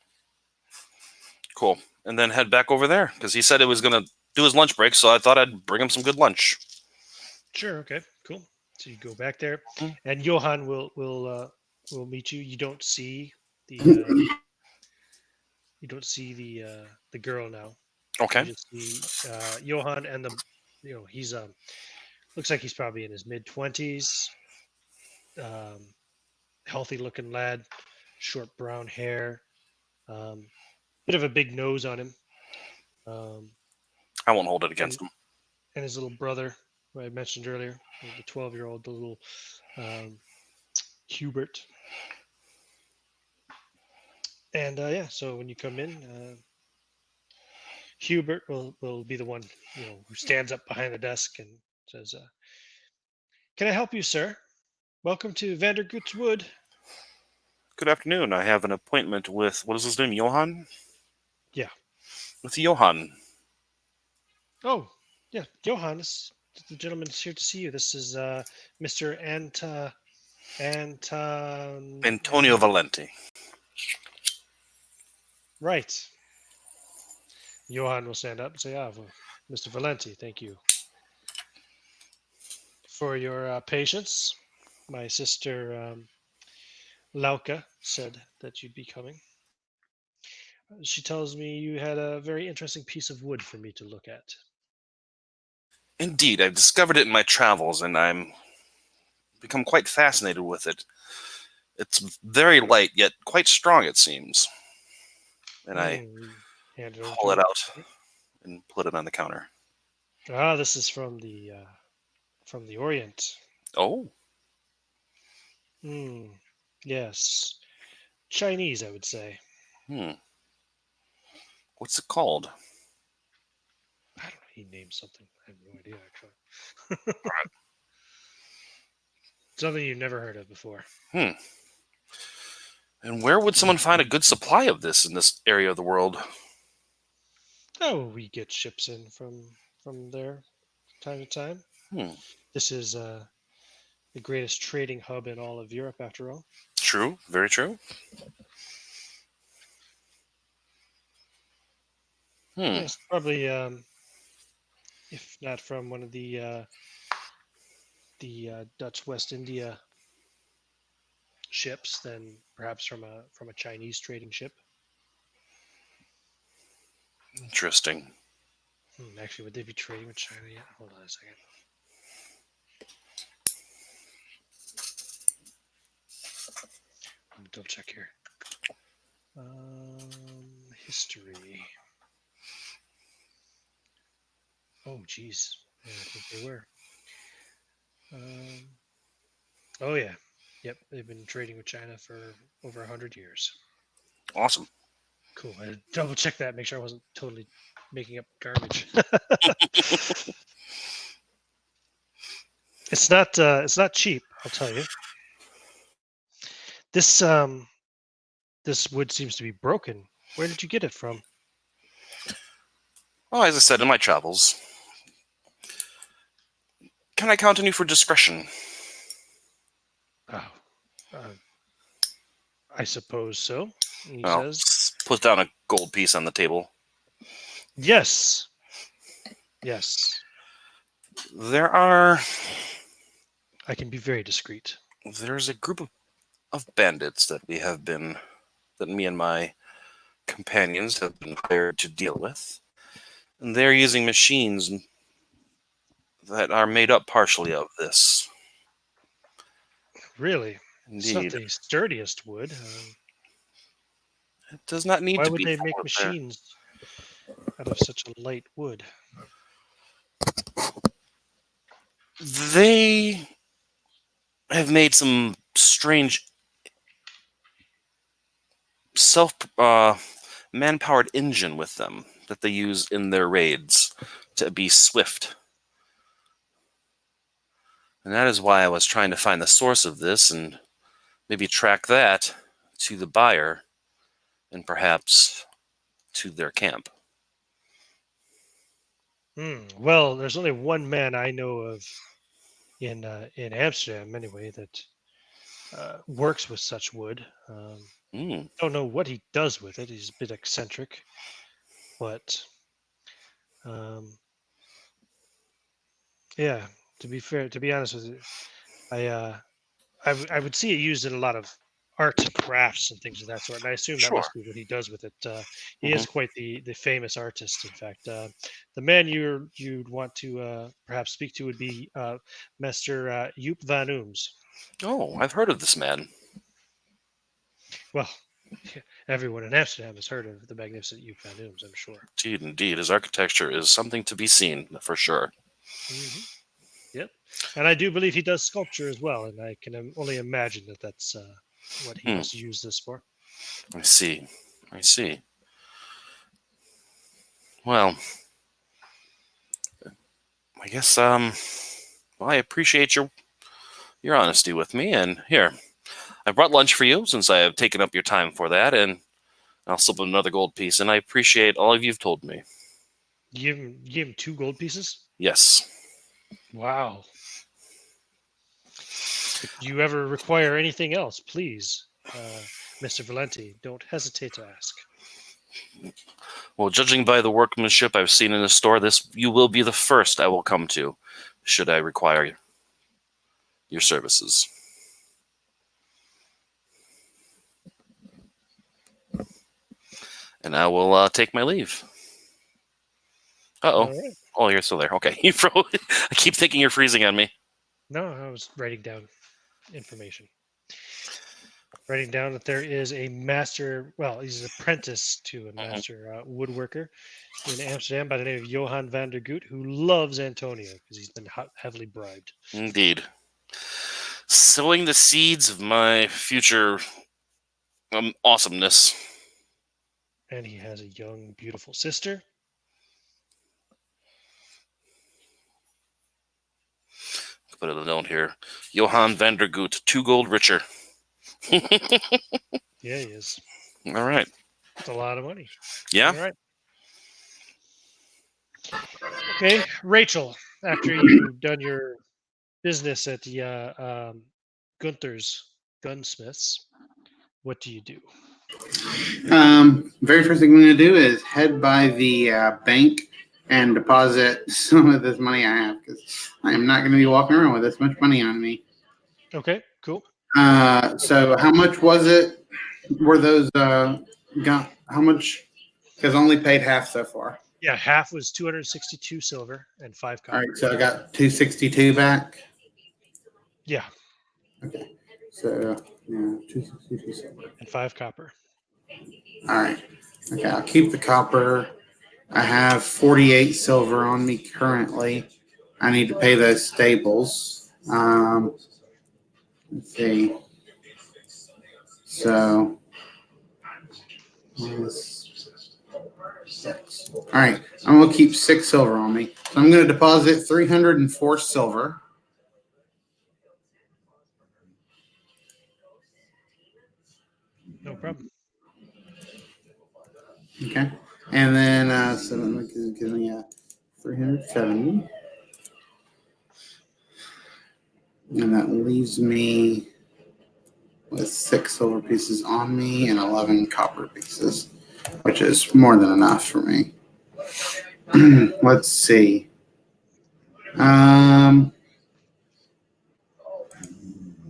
Cool. And then head back over there because he said it was going to do his lunch break, so I thought I'd bring him some good lunch. Sure. Okay. Cool. So you go back there, and Johann will meet you. You don't see the the girl now. Okay. You just see Johann and he's looks like he's probably in his mid-20s. Healthy looking lad, short brown hair, bit of a big nose on him. I won't hold it against him. And his little brother, who I mentioned earlier, the 12-year-old, the little Hubert. And yeah, so when you come in, Hubert will be the one who stands up behind the desk and says, "Can I help you, sir? Welcome to Vandergood's Wood." Good afternoon. I have an appointment with, what is his name, Johann? Yeah. With Johann. Oh, yeah, Johann, the gentleman is here to see you. This is Mr. Antonio Valenti. Right. Johann will stand up and say, well, Mr. Valenti, thank you for your patience. My sister Lauka said that you'd be coming. She tells me you had a very interesting piece of wood for me to look at. Indeed, I've discovered it in my travels, and I'm become quite fascinated with it. It's very light, yet quite strong, it seems. And I You hand it over to pull it her. out and put it on the counter. Ah, this is from the Orient. Oh, Hmm. Yes, Chinese, I would say. hmm. What's it called? I don't know. He named something. I have no idea actually. Something you've never heard of before. Hmm. And where would someone find a good supply of this in this area of the world? Oh, we get ships in from there time to time. Hmm. This is the greatest trading hub in all of Europe, after all. True. Very true. Hmm. Yes, probably. If not from one of the Dutch West India ships, then perhaps from a Chinese trading ship. Interesting. Actually, would they be trading with China yet? Hold on a second. Let me double check here. History. Oh, geez. Yeah, I think they were. Oh, yeah. Yep, they've been trading with China for over 100 years. Awesome. Cool. I had to double check that, make sure I wasn't totally making up garbage. It's not cheap, I'll tell you. This this wood seems to be broken. Where did you get it from? Well, as I said in my travels, can I count on you for discretion? Oh, uh, I suppose so. He Well, says, put down a gold piece on the table. "Yes, yes, There are. I can be very discreet." There's a group of bandits that me and my companions have been hired to deal with. And they're using machines that are made up partially of this. Really, it's not Indeed. the sturdiest wood. It does not need Why to would be they for make their. machines out of such a light wood? They have made some strange self man-powered engine with them that they use in their raids to be swift. And that is why I was trying to find the source of this and maybe track that to the buyer and perhaps to their camp. Well, there's only one man I know of in Amsterdam, anyway, that works with such wood. Mm, Don't know what he does with it. He's a bit eccentric, but um, yeah. To be honest with you, I I would see it used in a lot of arts and crafts and things of that sort, and I assume that sure. must be what he does with it. He Hmm. is quite the famous artist. In fact, the man you'd want to perhaps speak to would be Master Joop van Ooms. Oh, I've heard of this man. Well, everyone in Amsterdam has heard of the magnificent Joop van Ooms, I'm sure. Indeed, indeed. His architecture is something to be seen, for sure. Yep, and I do believe he does sculpture as well, and I can only imagine that that's what he Hmm, must use this for. I see. I see. Well, I guess, well, I appreciate your honesty with me, and here, I brought lunch for you since I have taken up your time for that, and I'll slip another gold piece, and I appreciate all of you've told me. You gave him 2 gold pieces. Yes. Wow. If you ever require anything else, please, Mr. Valenti, don't hesitate to ask. Well, judging by the workmanship I've seen in the store, this you will be the first I will come to, should I require your services. And I will take my leave. Uh-oh. All right. Oh, you're still there. Okay. You froze. I keep thinking you're freezing on me. No, I was writing down information. Writing down that there is a master, well, he's an apprentice to a master woodworker in Amsterdam by the name of Johan van der Goot, who loves Antonio because he's been heavily bribed. Indeed. Sowing the seeds of my future awesomeness. And he has a young, beautiful sister. Put a note here. Johan van der Goot, 2 gold richer. Yeah, he is. All right. It's a lot of money. Yeah. All right. Okay, Rachel, after you've done your business at the Gunther's Gunsmiths, what do you do? Very first thing I'm going to do is head by the bank and deposit some of this money I have because I am not going to be walking around with this much money on me. Okay, cool. So how much was it? Were those how much? Because I only paid half so far. Yeah, half was 262 silver and 5 copper. All right, so I got 262 back. Yeah, Okay, so yeah, 262 silver. and 5 copper. All right. Okay, I'll keep the copper. I have 48 silver on me currently. I need to pay those stables. Let's see. So, six. All right, I'm going to keep 6 silver on me. So I'm going to deposit 304 silver. No problem. Okay. And then, so that gives me 370. And that leaves me with 6 silver pieces on me and 11 copper pieces, which is more than enough for me. Let's see. Then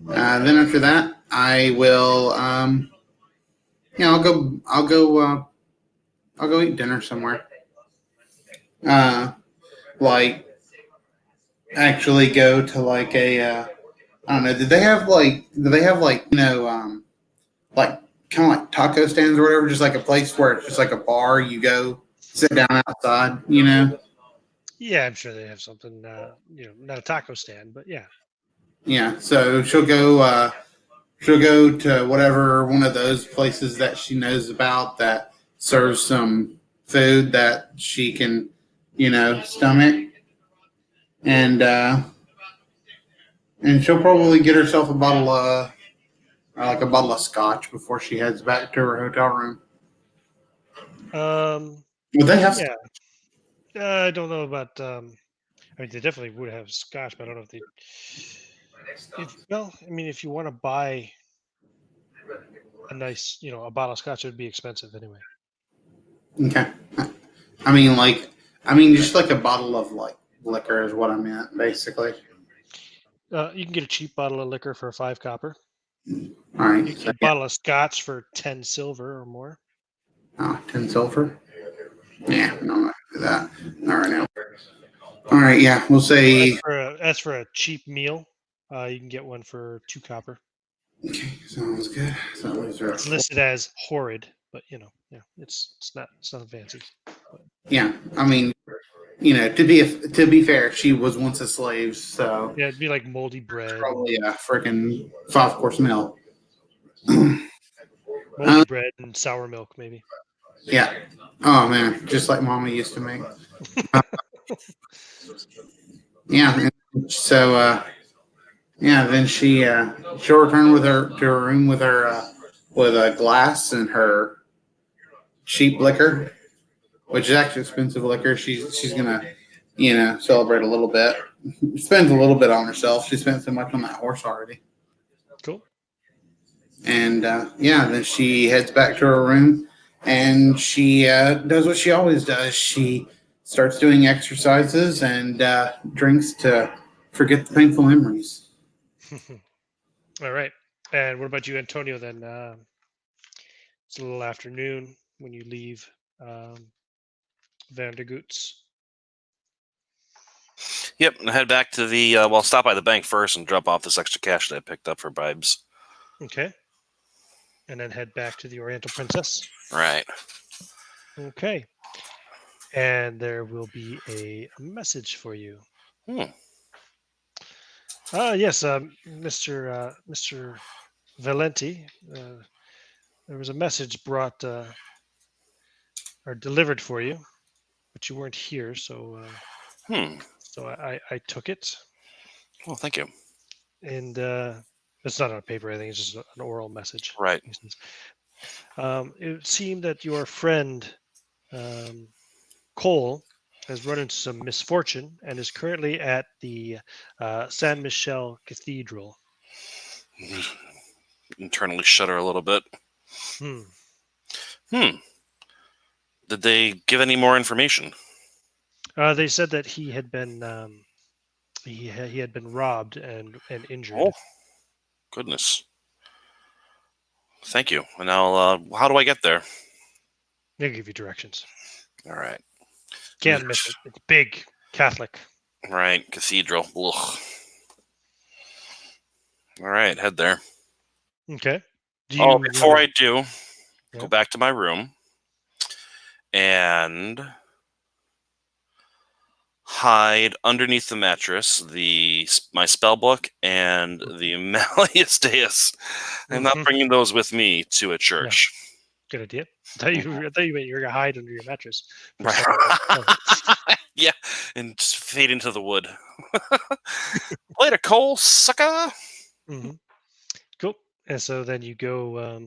after that, I will. I'll go eat dinner somewhere. Like actually go to like a. I don't know. Do they have like like kind of like taco stands or whatever? Just like a place where it's just like a bar. You go sit down outside. Yeah, I'm sure they have something. Not a taco stand, but yeah. Yeah. So she'll go. She'll go to whatever one of those places that she knows about that serves some food that she can, stomach, and she'll probably get herself a bottle of scotch before she heads back to her hotel room. Would they have? Yeah. I don't know about. I mean, they definitely would have scotch, but I don't know if they. If you want to buy a nice, a bottle of scotch, it would be expensive anyway. Okay. Just like a bottle of like liquor is what I meant, basically. You can get a cheap bottle of liquor for 5 copper. All right. You can get a bottle of scotch for 10 silver or more. 10 silver? Yeah, no, I'm not going to do that. Not right now. All right, yeah, we'll say. As for a cheap meal, you can get one for 2 copper. Okay, sounds good. So it's listed as horrid, but it's not fancy. But. Yeah, to be fair, she was once a slave, so yeah, it'd be like moldy bread. Probably a freaking 5-course meal. Moldy bread and sour milk, maybe. Yeah. Oh man, just like Mama used to make. Yeah. So then she'll return to her room with her with a glass and her cheap liquor, which is actually expensive liquor. She's gonna celebrate a little bit. Spends a little bit on herself. She spent so much on that horse already. Cool. And then she heads back to her room, and she does what she always does. She starts doing exercises and drinks to forget the painful memories. All right. And what about you, Antonio, then? It's a little afternoon. when you leave Vandergoots. Yep, and head back to the. Well, stop by the bank first and drop off this extra cash that I picked up for bribes. Okay. And then head back to the Oriental Princess. Right. Okay. And there will be a message for you. Yes, Mr. Valenti. There was a message brought or delivered for you, but you weren't here, so so I took it. Well, thank you. And it's not on paper. I think it's just an oral message. Right. It seemed that your friend Cole has run into some misfortune and is currently at the San Michel Cathedral. Internally shudder a little bit. Did they give any more information? They said that he had been he had been robbed and injured. Oh, goodness. Thank you. And now, how do I get there? They'll give you directions. All right. Can't miss it. It's big, Catholic. Right. Cathedral. Ugh. All right. Head there. Okay. Before I do, Yeah. go back to my room and hide underneath the mattress my spell book and the Malleus Deus. I'm not bringing those with me to a church. Good idea. I thought you meant you were gonna hide under your mattress. Right. Yeah, and just fade into the wood. Later, Cole, sucker. Cool. And so then you go.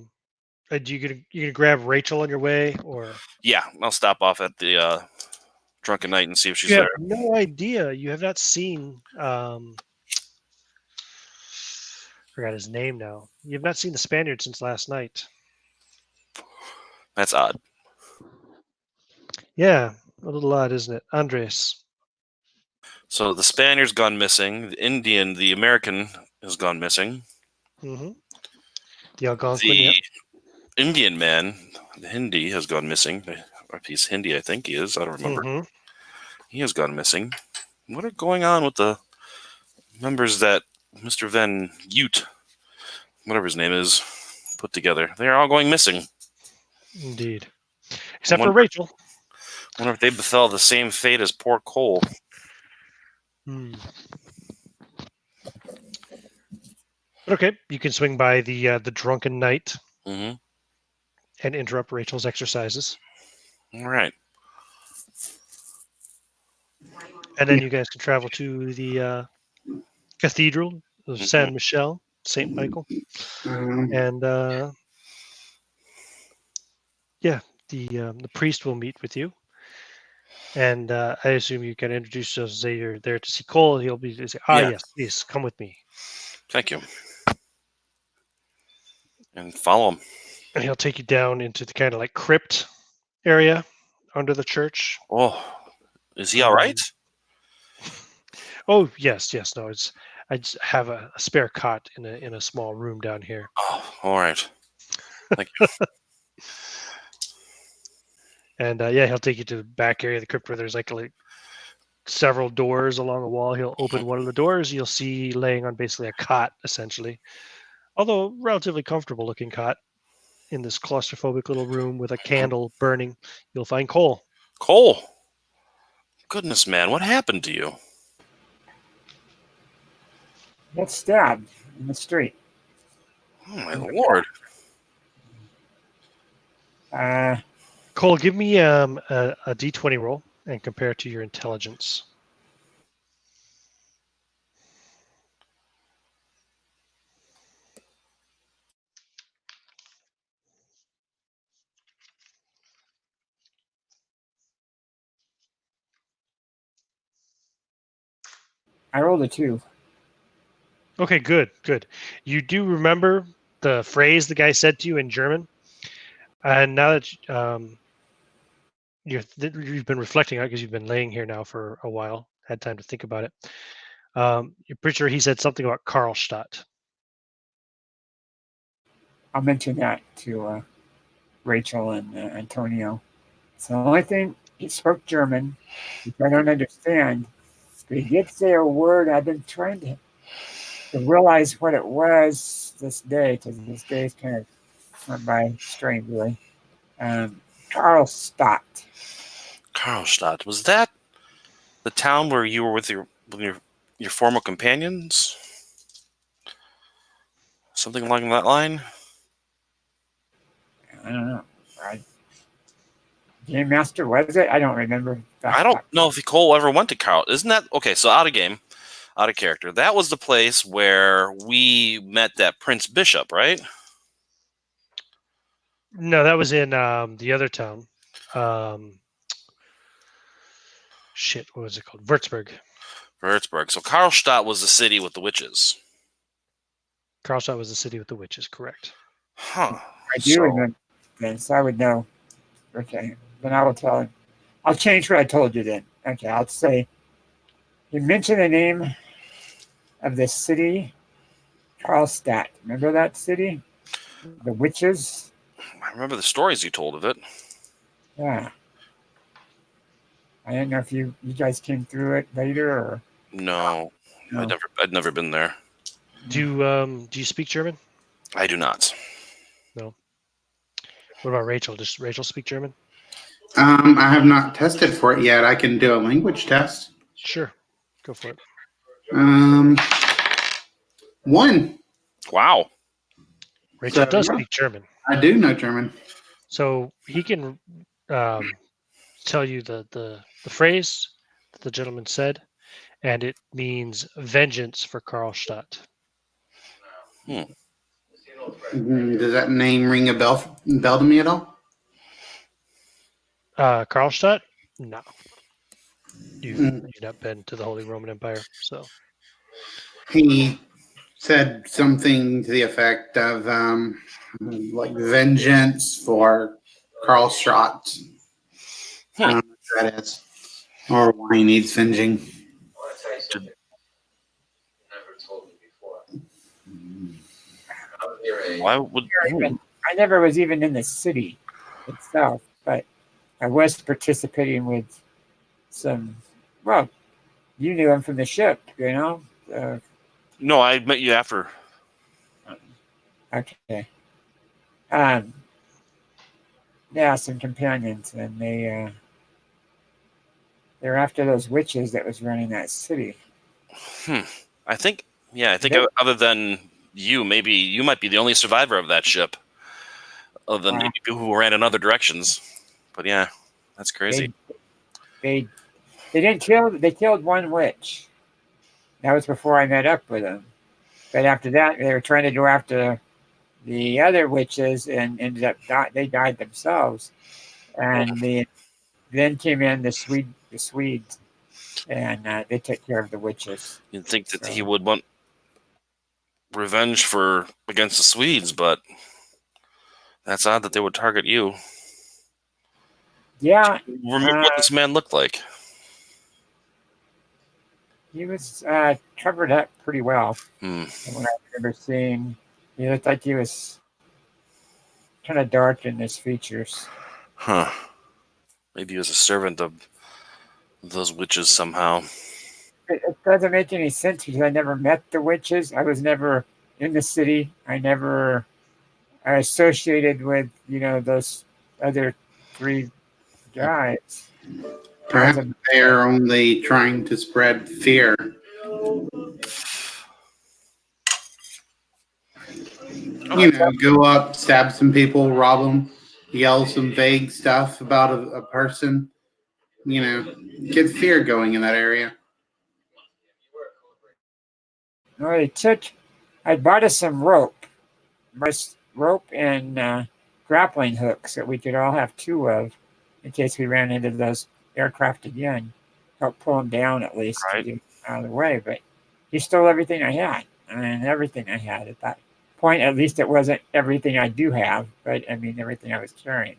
You gonna grab Rachel on your way, or? Yeah, I'll stop off at the Drunken Knight and see if she's you there. have no idea. You have not seen. Forgot his name now. You have not seen the Spaniard since last night. That's odd. Yeah, a little odd, isn't it, Andres? So the Spaniard's gone missing. The American has gone missing. The Algonquin, the Indian man, the Hindi, has gone missing. Or he's Hindi, I think he is. I don't remember. He has gone missing. What are going on with the members that Mr. Van Ute, whatever his name is, put together? They are all going missing. Indeed. Except for Rachel. I wonder if they befell the same fate as poor Cole. But okay, you can swing by the Drunken Knight and interrupt Rachel's exercises. All right. And then you guys can travel to the Cathedral of San Michel, St. Michael. And the priest will meet with you. And I assume you can introduce yourself, say you're there to see Cole. He'll be say, yes, please come with me. Thank you. And follow him. And he'll take you down into the kind of like crypt area under the church. Oh, is he all right? Oh, yes. No, I just have a spare cot in a small room down here. Oh, all right. Thank you. And he'll take you to the back area of the crypt where there's like several doors along a wall. He'll open one of the doors. You'll see laying on basically a cot, essentially, although relatively comfortable looking cot in this claustrophobic little room with a candle burning. You'll find Cole. Cole, goodness, man, what happened to you? Got stabbed in the street. Oh my lord! Cole, give me a D20 roll and compare it to your intelligence. I rolled a 2. Okay, good. You do remember the phrase the guy said to you in German, and now that you've been reflecting on it because you've been laying here now for a while, had time to think about it. You're pretty sure he said something about Karlstadt. I'll mention that to Rachel and Antonio. It's the only thing he spoke German, which I don't understand. But he did say a word I've been trying to realize what it was this day, because this day's kind of went by strangely. Karlstadt. Karlstadt. Was that the town where you were with your former companions? Something along that line? I don't know. Game Master, was it? I don't remember. I don't know if Cole ever went to Carl. Isn't that okay? So out of character. That was the place where we met that Prince Bishop, right? No, that was in the other town. Shit, what was it called? Würzburg. Würzburg. So Karlstadt was the city with the witches. Karlstadt was the city with the witches, correct? Huh. I do remember this. I would know. Okay. Then I will tell him. I'll change what I told you then. Okay, I'll say you mentioned the name of the city, Karlstadt. Remember that city? The witches? I remember the stories you told of it. Yeah. I don't know if you guys came through it later or No. No. I'd never been there. Do you speak German? I do not. No. What about Rachel? Does Rachel speak German? I have not tested for it yet. I can do a language test. Sure. Go for it. 1. Wow. Rachel So, does yeah. speak German. I do know German. So he can tell you the phrase that the gentleman said, and it means vengeance for Karlstadt. Does that name ring a bell to me at all? Karlstadt? No. You've Mm. not been to the Holy Roman Empire, so He said something to the effect of like vengeance for Karlstadt. I don't know what that is, or why he needs venging. Why would I never was even in the city itself, but I was participating with some. Well, you knew him from the ship, you know. No, I met you after. Okay. Yeah, some companions, and they're after those witches that was running that city. I think They- other than you, maybe you might be the only survivor of that ship. Other than Wow. maybe people who ran in other directions. But yeah, that's crazy. They didn't kill. They killed one witch. That was before I met up with them. But after that, they were trying to go after the other witches, and ended up they died themselves. And then came in the Swedes, and they took care of the witches. You'd think that So- he would want revenge against the Swedes, but that's odd that they would target you. Yeah, Remember what this man looked like. he was covered up pretty well. From what I remember seeing, he looked like he was kind of dark in his features. Huh. Maybe he was a servant of those witches somehow. It doesn't make any sense because I never met the witches. I was never in the city. I never associated with those other 3 guys. Perhaps they are only trying to spread fear. Go up, stab some people, rob them, yell some vague stuff about a person. Get fear going in that area. No, I bought us some rope and grappling hooks that we could all have 2 of in case we ran into those aircraft again. Help pull them down at least to get out of the way. But he stole everything I had. I mean, everything I had at that point. At least it wasn't everything I do have, but I mean everything I was carrying.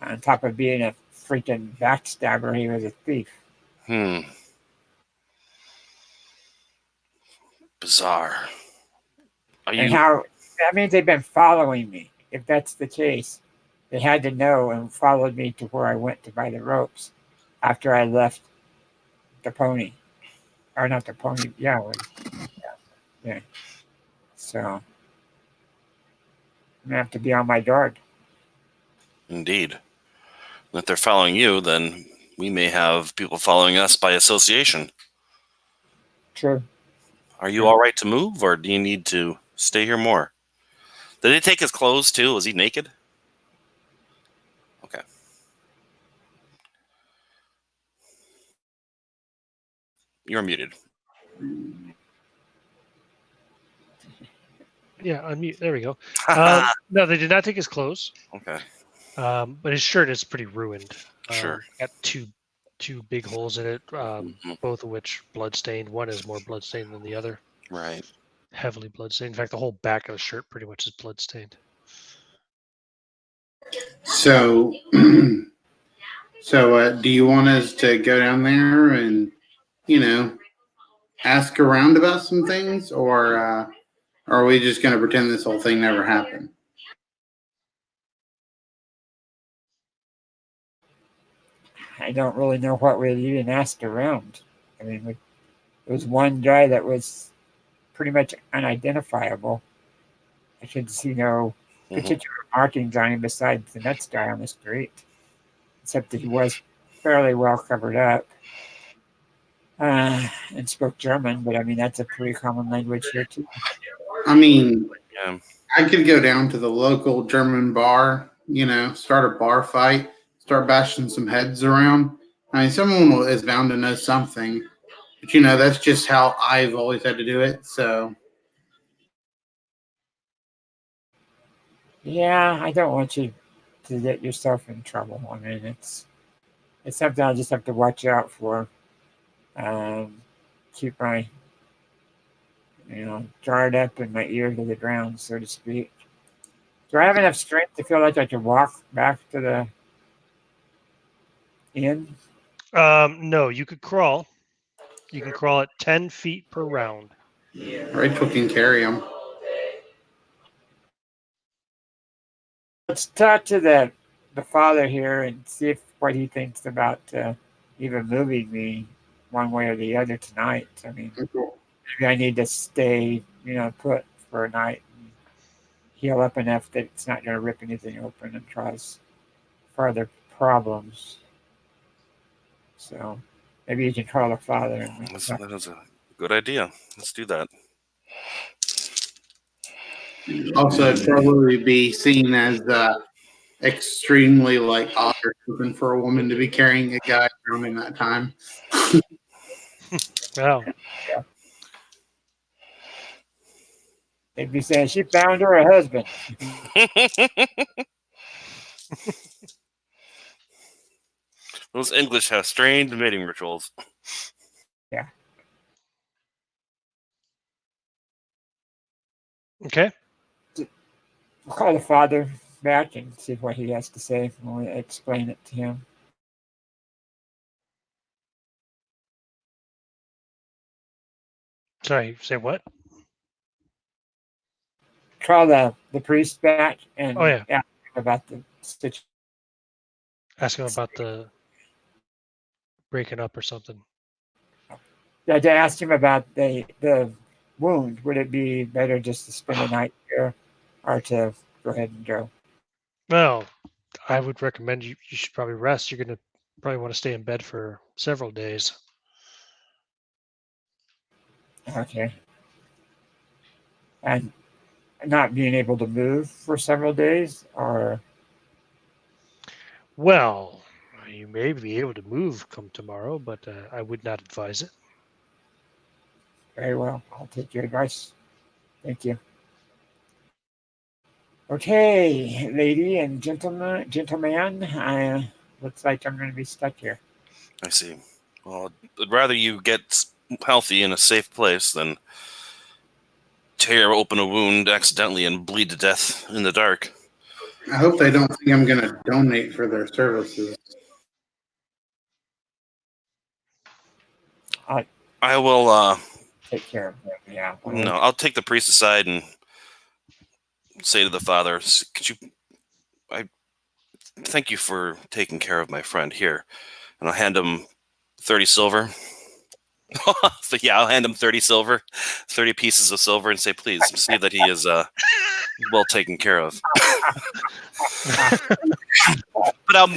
On top of being a freaking backstabber, he was a thief. Bizarre. And how that means they've been following me. If that's the case, they had to know and followed me to where I went to buy the ropes after I left the pony. Or not the pony, yeah. Yeah. So I'm going to have to be on my guard. Indeed. And if they're following you, then we may have people following us by association. True. Are you all right to move, or do you need to stay here more? Did he take his clothes too? Was he naked? Okay. You're muted. Yeah, unmute. There we go. No, they did not take his clothes. Okay. But his shirt is pretty ruined. Sure. Got two big holes in it, Mhm. both of which bloodstained. One is more bloodstained than the other. Right. Heavily bloodstained. In fact, the whole back of the shirt pretty much is bloodstained. So, do you want us to go down there and, ask around about some things, or are we just going to pretend this whole thing never happened? I don't really know what we even asked around. I mean, there was one guy that was pretty much unidentifiable. I could see no particular markings on him besides the next guy on the street, except that he was fairly well covered up and spoke German. But I mean, that's a pretty common language here too. I mean, Yeah. I could go down to the local German bar, start a bar fight, start bashing some heads around. I mean, someone is bound to know something, but that's just how I've always had to do it. So, Yeah, I don't want you to get yourself in trouble. I mean, it's something I just have to watch out for. Keep my guard up and my ear to the ground, so to speak. Do I have enough strength to feel like I can walk back to the inn? No, you could crawl. You can crawl at 10 feet per round. Rachel can carry them. Let's talk to the father here and see what he thinks about even moving me one way or the other tonight. I mean, maybe I need to stay, put for a night and heal up enough that it's not going to rip anything open and cause further problems. So maybe you can call the father. And That is a good idea. Let's do that. Also, it'd probably be seen as extremely odd or something for a woman to be carrying a guy around in that time. Wow. Yeah. They'd be saying she found her a husband. Those English have strange mating rituals. Yeah. Okay. We'll call the father back and see what he has to say. We'll explain it to him. Sorry, say what? Call the priest back and Oh, yeah. ask him about the situation. Ask him about the breaking up or something. Yeah, to ask him about the wound. Would it be better just to spend the night here or to go ahead and go? Well, I would recommend you should probably rest. You're going to probably want to stay in bed for several days. Okay. And not being able to move for several days, or Well, you may be able to move come tomorrow, but I would not advise it. very well. I'll take your advice. Thank you. Okay, lady and gentleman, looks like I'm going to be stuck here. I see. Well, I'd rather you get healthy in a safe place than tear open a wound accidentally and bleed to death in the dark. I hope they don't think I'm going to donate for their services. I will. Take care of him. Yeah. No, I'll take the priest aside and say to the father, "Could you? Thank you for taking care of my friend here. And I'll hand him 30 silver. So yeah, I'll hand him 30 silver, 30 pieces of silver, and say, please see that he is well taken care of. But I'll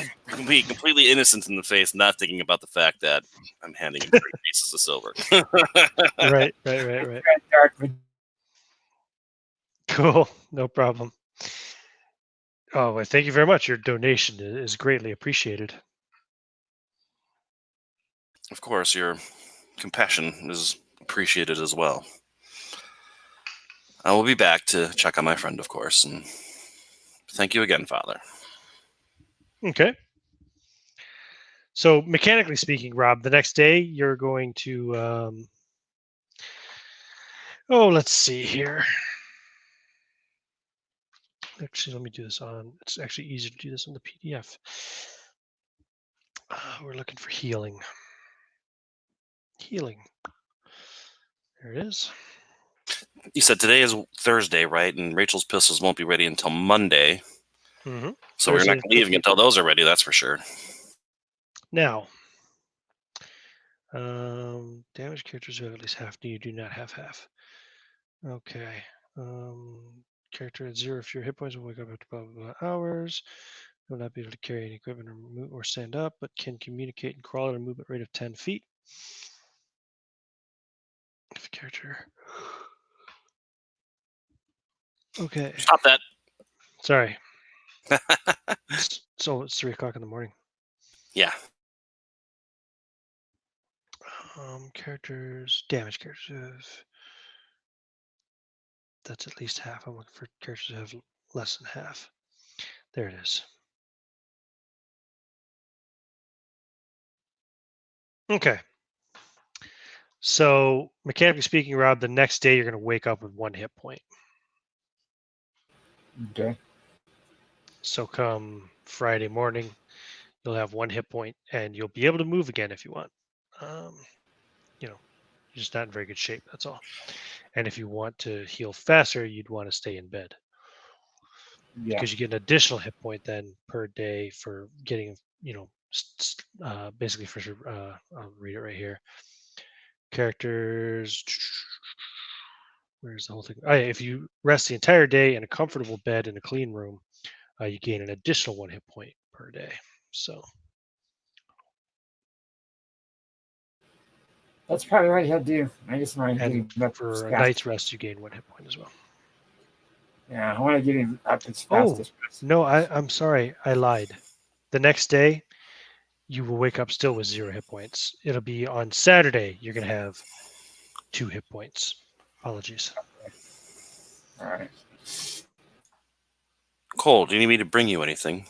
be completely innocent in the face, not thinking about the fact that I'm handing him 30 pieces of silver. Right. Cool. No problem. Oh, well, thank you very much. Your donation is greatly appreciated. Of course, your compassion is appreciated as well. I will be back to check on my friend, of course, and thank you again, Father. Okay. So mechanically speaking, Rob, the next day you're going to let's see here. Actually, let me do this on. It's actually easier to do this on the PDF. We're looking for healing. Healing. There it is. You said today is Thursday, right? And Rachel's pistols won't be ready until Monday. Mm-hmm. So we're not leaving until those are ready, that's for sure. Now, damaged characters who have at least half. You do not have half. Okay. Character at 0 if your hit points will wake up after blah, blah, blah hours. Will not be able to carry any equipment or move or stand up, but can communicate and crawl at a movement rate of 10 feet. If character. Okay. Stop that. Sorry. So it's 3 o'clock in the morning. Yeah. Characters, damage characters. That's at least half. I'm looking for characters that have less than half. There it is. Okay. So mechanically speaking, Rob, the next day you're going to wake up with 1 hit point. Okay. So come Friday morning, you'll have 1 hit point, and you'll be able to move again if you want. You're just not in very good shape. That's all. And if you want to heal faster, you'd want to stay in bed. Yeah. Because you get an additional hit point then per day for getting, basically for I'll read it right here. Characters. Where's the whole thing? Oh, yeah, if you rest the entire day in a comfortable bed in a clean room, you gain an additional 1 hit point per day. So That's probably what he'll do. I just want to get him and up for a fast. night's rest, you gain 1 hit point as well. Yeah, I want to get him up as fast as possible. No, I'm sorry. I lied. The next day, you will wake up still with 0 hit points. It'll be on Saturday. You're going to have 2 hit points. Apologies. All right. Cole, do you need me to bring you anything?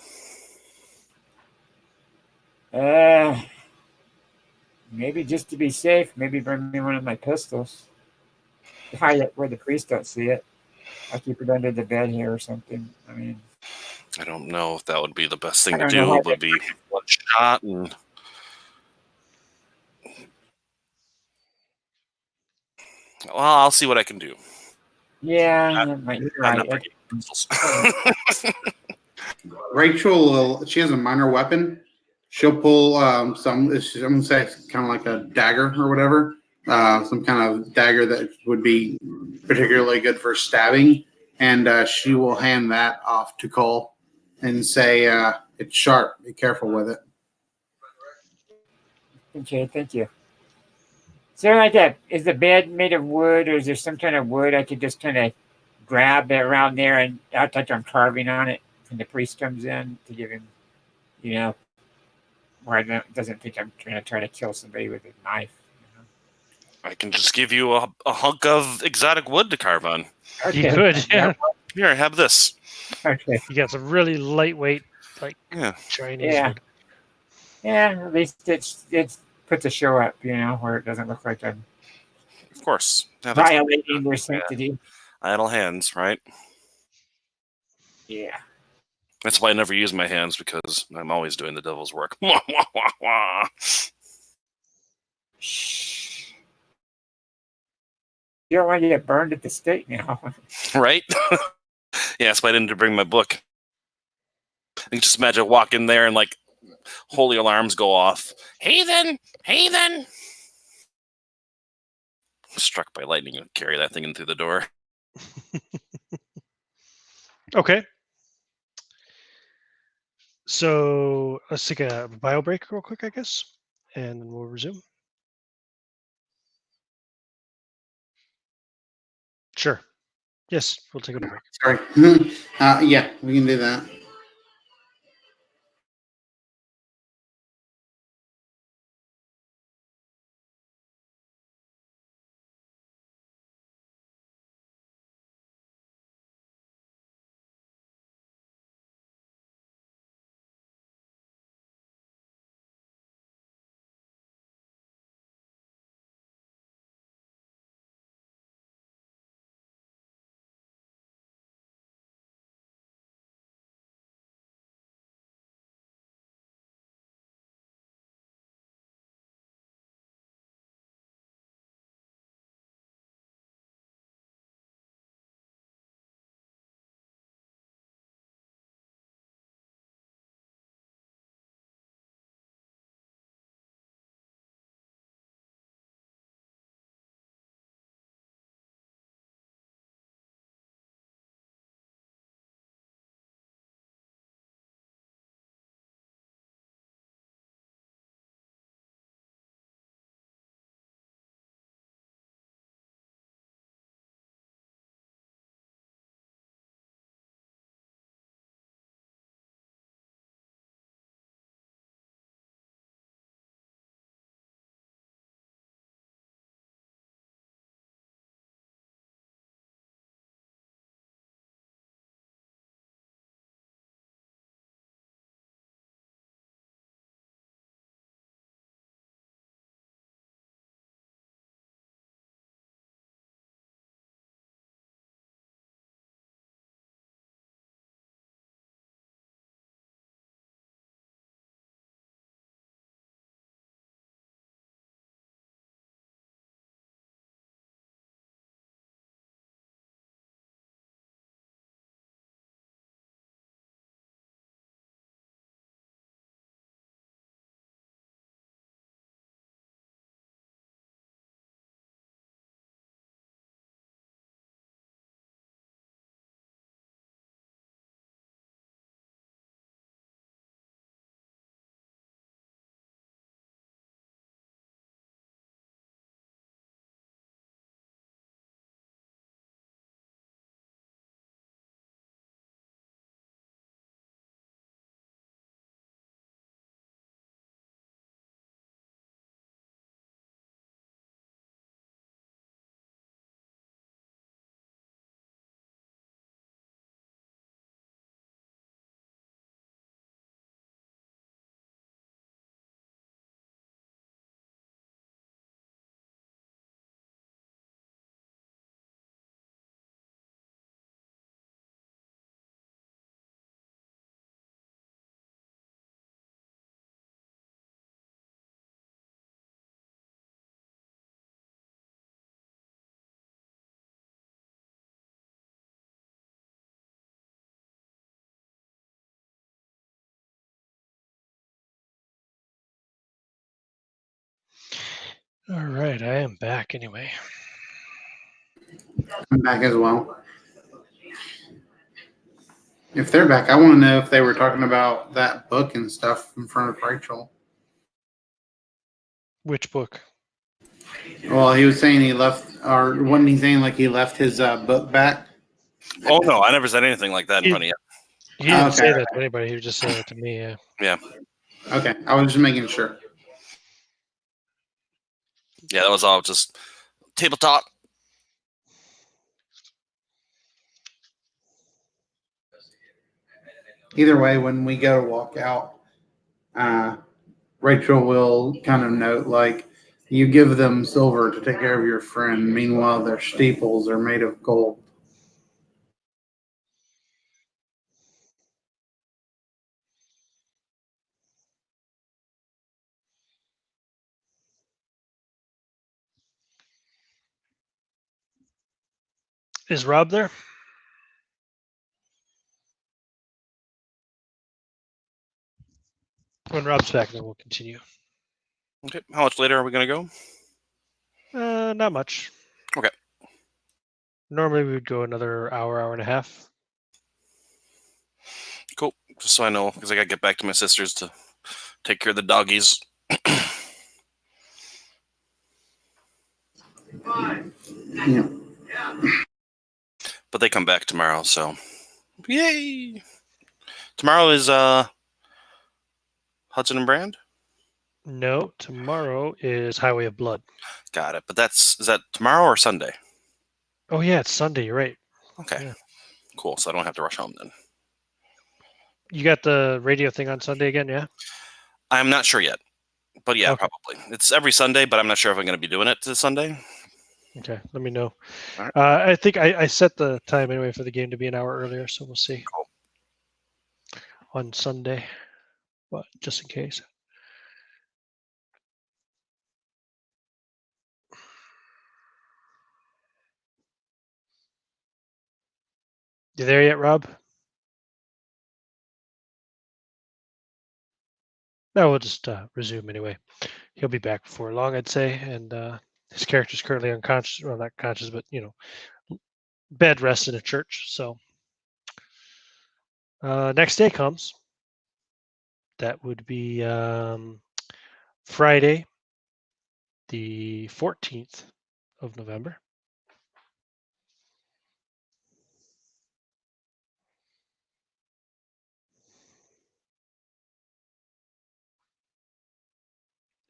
Maybe just to be safe, maybe bring me one of my pistols. Hide it where the priest don't see it. I'll keep it under the bed here or something. I mean, I don't know if that would be the best thing I to don't know do. how It would be one shot and well, I'll see what I can do. yeah, you're I'm right. not bringing pistols. Rachel, she has a minor weapon. She'll pull some. I'm gonna say it's kind of like a dagger or whatever. Some kind of dagger that would be particularly good for stabbing, and she will hand that off to Cole and say, "It's sharp. Be careful with it." Okay, thank you. Is there like that? Is the bed made of wood, or is there some kind of wood I could just kind of grab it around there and I'll touch on carving on it when the priest comes in to give him, where I doesn't think I'm going to try to kill somebody with a knife. I can just give you a hunk of exotic wood to carve on. You could, yeah. Here, have this. Okay. You got some really lightweight, Yeah. Chinese wood. Yeah, at least it puts a show up, where it doesn't look like I'm Of course. Yeah, violating their sanctity. Idle hands, right? Yeah. That's why I never use my hands, because I'm always doing the devil's work. Shh. You don't want to get burned at the stake now. Right? Yeah, that's why I didn't bring my book. You just imagine walk in there and like holy alarms go off. Heathen! Heathen! Struck by lightning and carry that thing in through the door. Okay. So let's take a bio break real quick, I guess, and then we'll resume. Sure. Yes, we'll take a break. Sorry. Yeah, we can do that. All right, I am back anyway. I'm back as well. If they're back, I want to know if they were talking about that book and stuff in front of Rachel. Which book? Well, he was saying he left, or wasn't he saying like he left his book back? Oh no, I never said anything like that in He- front of you. He didn't Okay. say that to anybody. He was just saying it to me. Yeah. Yeah. Okay, I was just making sure. Yeah, that was all just tabletop. Either way, when we go to walk out, Rachel will kind of note like you give them silver to take care of your friend. Meanwhile, their steeples are made of gold. Is Rob there? When Rob's back, then we'll continue. Okay. How much later are we going to go? Not much. Okay. Normally we would go another hour and a half. Cool. Just so I know, because I got to get back to my sisters to take care of the doggies. Yeah. But they come back tomorrow, so yay! Tomorrow is Hudson and Brand. No, tomorrow is Highway of Blood. Got it. But is that tomorrow or Sunday? Oh yeah, it's Sunday. You're right. Okay. Yeah. Cool. So I don't have to rush home then. You got the radio thing on Sunday again, yeah? I'm not sure yet, but yeah, Okay. probably. It's every Sunday, but I'm not sure if I'm going to be doing it this Sunday. Okay, let me know. All right. I think I set the time anyway for the game to be an hour earlier, so we'll see. Cool. On Sunday, but just in case. You there yet, Rob? No, we'll just resume anyway. He'll be back before long, I'd say, and his character's currently unconscious. Well, not conscious, but bed rest in a church. So next day comes. That would be Friday, the 14th of November.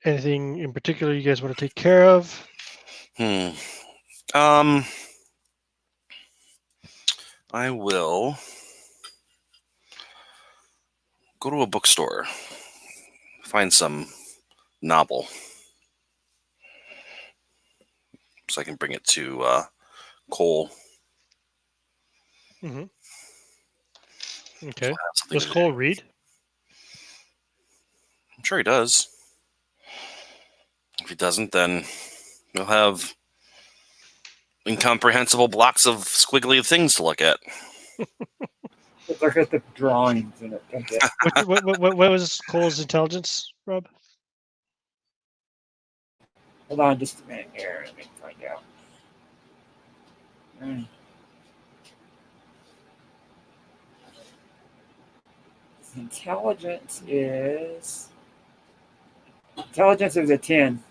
Anything in particular you guys want to take care of? I will go to a bookstore, find some novel, so I can bring it to Cole. Mm-hmm. Okay. So I have something Does to do. Cole read? I'm sure he does. If he doesn't, then he'll have incomprehensible blocks of squiggly things to look at. Look at the drawings in it. Don't it? What was Cole's intelligence, Rob? Hold on just a minute here. Let me find out. His intelligence is a 10.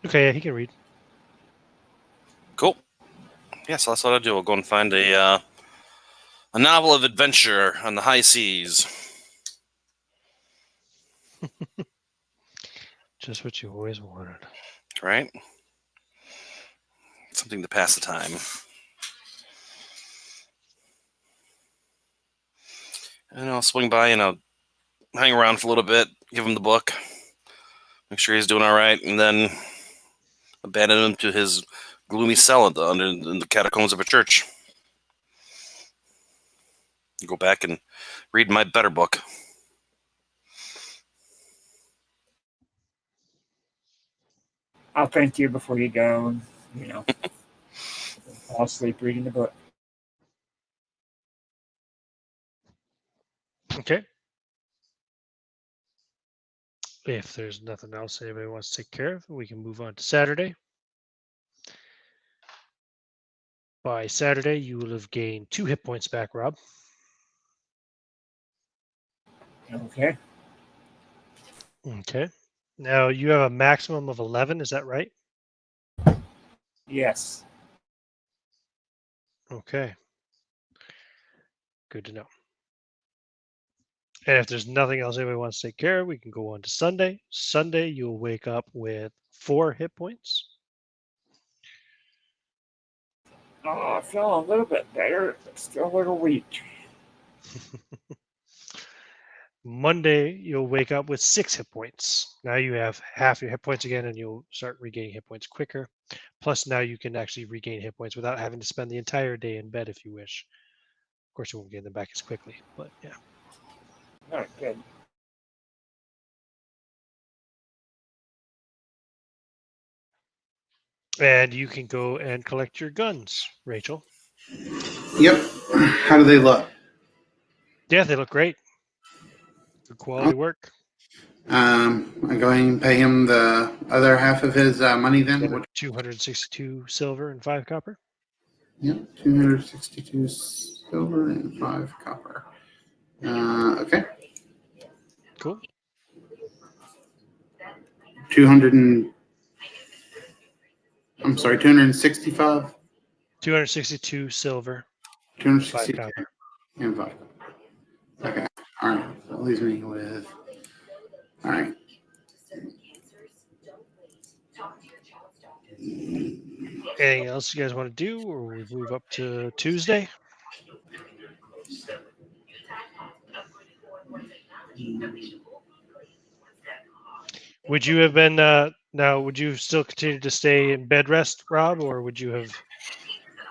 Okay, yeah, he can read. Cool. Yeah, so that's what I'll do. I'll go and find a novel of adventure on the high seas. Just what you always wanted. Right? Something to pass the time. And I'll swing by and I'll hang around for a little bit, give him the book, make sure he's doing all right, and then abandon him to his gloomy cell in the catacombs of a church. Go back and read my better book. I'll thank you before you go. Fall asleep reading the book. Okay. If there's nothing else anybody wants to take care of, we can move on to Saturday. By Saturday, you will have gained 2 hit points back, Rob. Okay. Okay. Now you have a maximum of 11, is that right? Yes. Okay. Good to know. And if there's nothing else anybody wants to take care of, we can go on to Sunday. Sunday, you'll wake up with 4 hit points. Oh, I feel a little bit better, but still a little weak. Monday, you'll wake up with 6 hit points. Now you have half your hit points again, and you'll start regaining hit points quicker. Plus, now you can actually regain hit points without having to spend the entire day in bed if you wish. Of course, you won't gain them back as quickly, but yeah. All right, good. And you can go and collect your guns, Rachel. Yep. How do they look? Yeah, they look great. for quality work. I go ahead and pay him the other half of his money then. Which, 262 silver and 5 copper. yep, 262 silver and 5 copper. Okay. Cool. 265. 262 silver, 262 5 copper. and 5 copper. Okay. All right. That leaves me with. All right. Anything else you guys want to do, or we move up to Tuesday? Would you have been now? Would you still continue to stay in bed rest, Rob, or would you have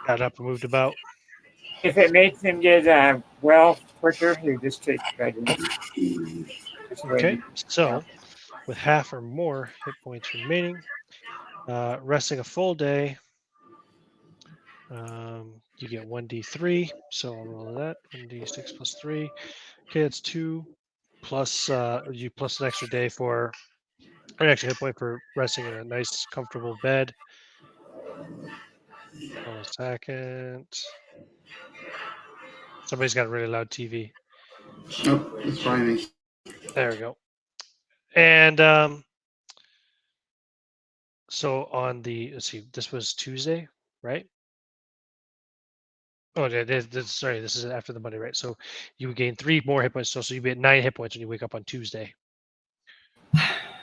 got up and moved about? If it makes him get well quicker, he just take guidance. Okay, so with half or more hit points remaining, resting a full day, you get 1d3. So I'll roll that 1d6 plus 3. Okay, it's 2 plus you plus an extra day for an extra hit point for resting in a nice, comfortable bed. Hold on a second. Somebody's got a really loud TV. Oh, it's fine. There we go. And so on the, let's see, this was Tuesday, right? Oh, sorry, this is after the Monday, right? So you would gain 3 more hit points. So you get 9 hit points when you wake up on Tuesday.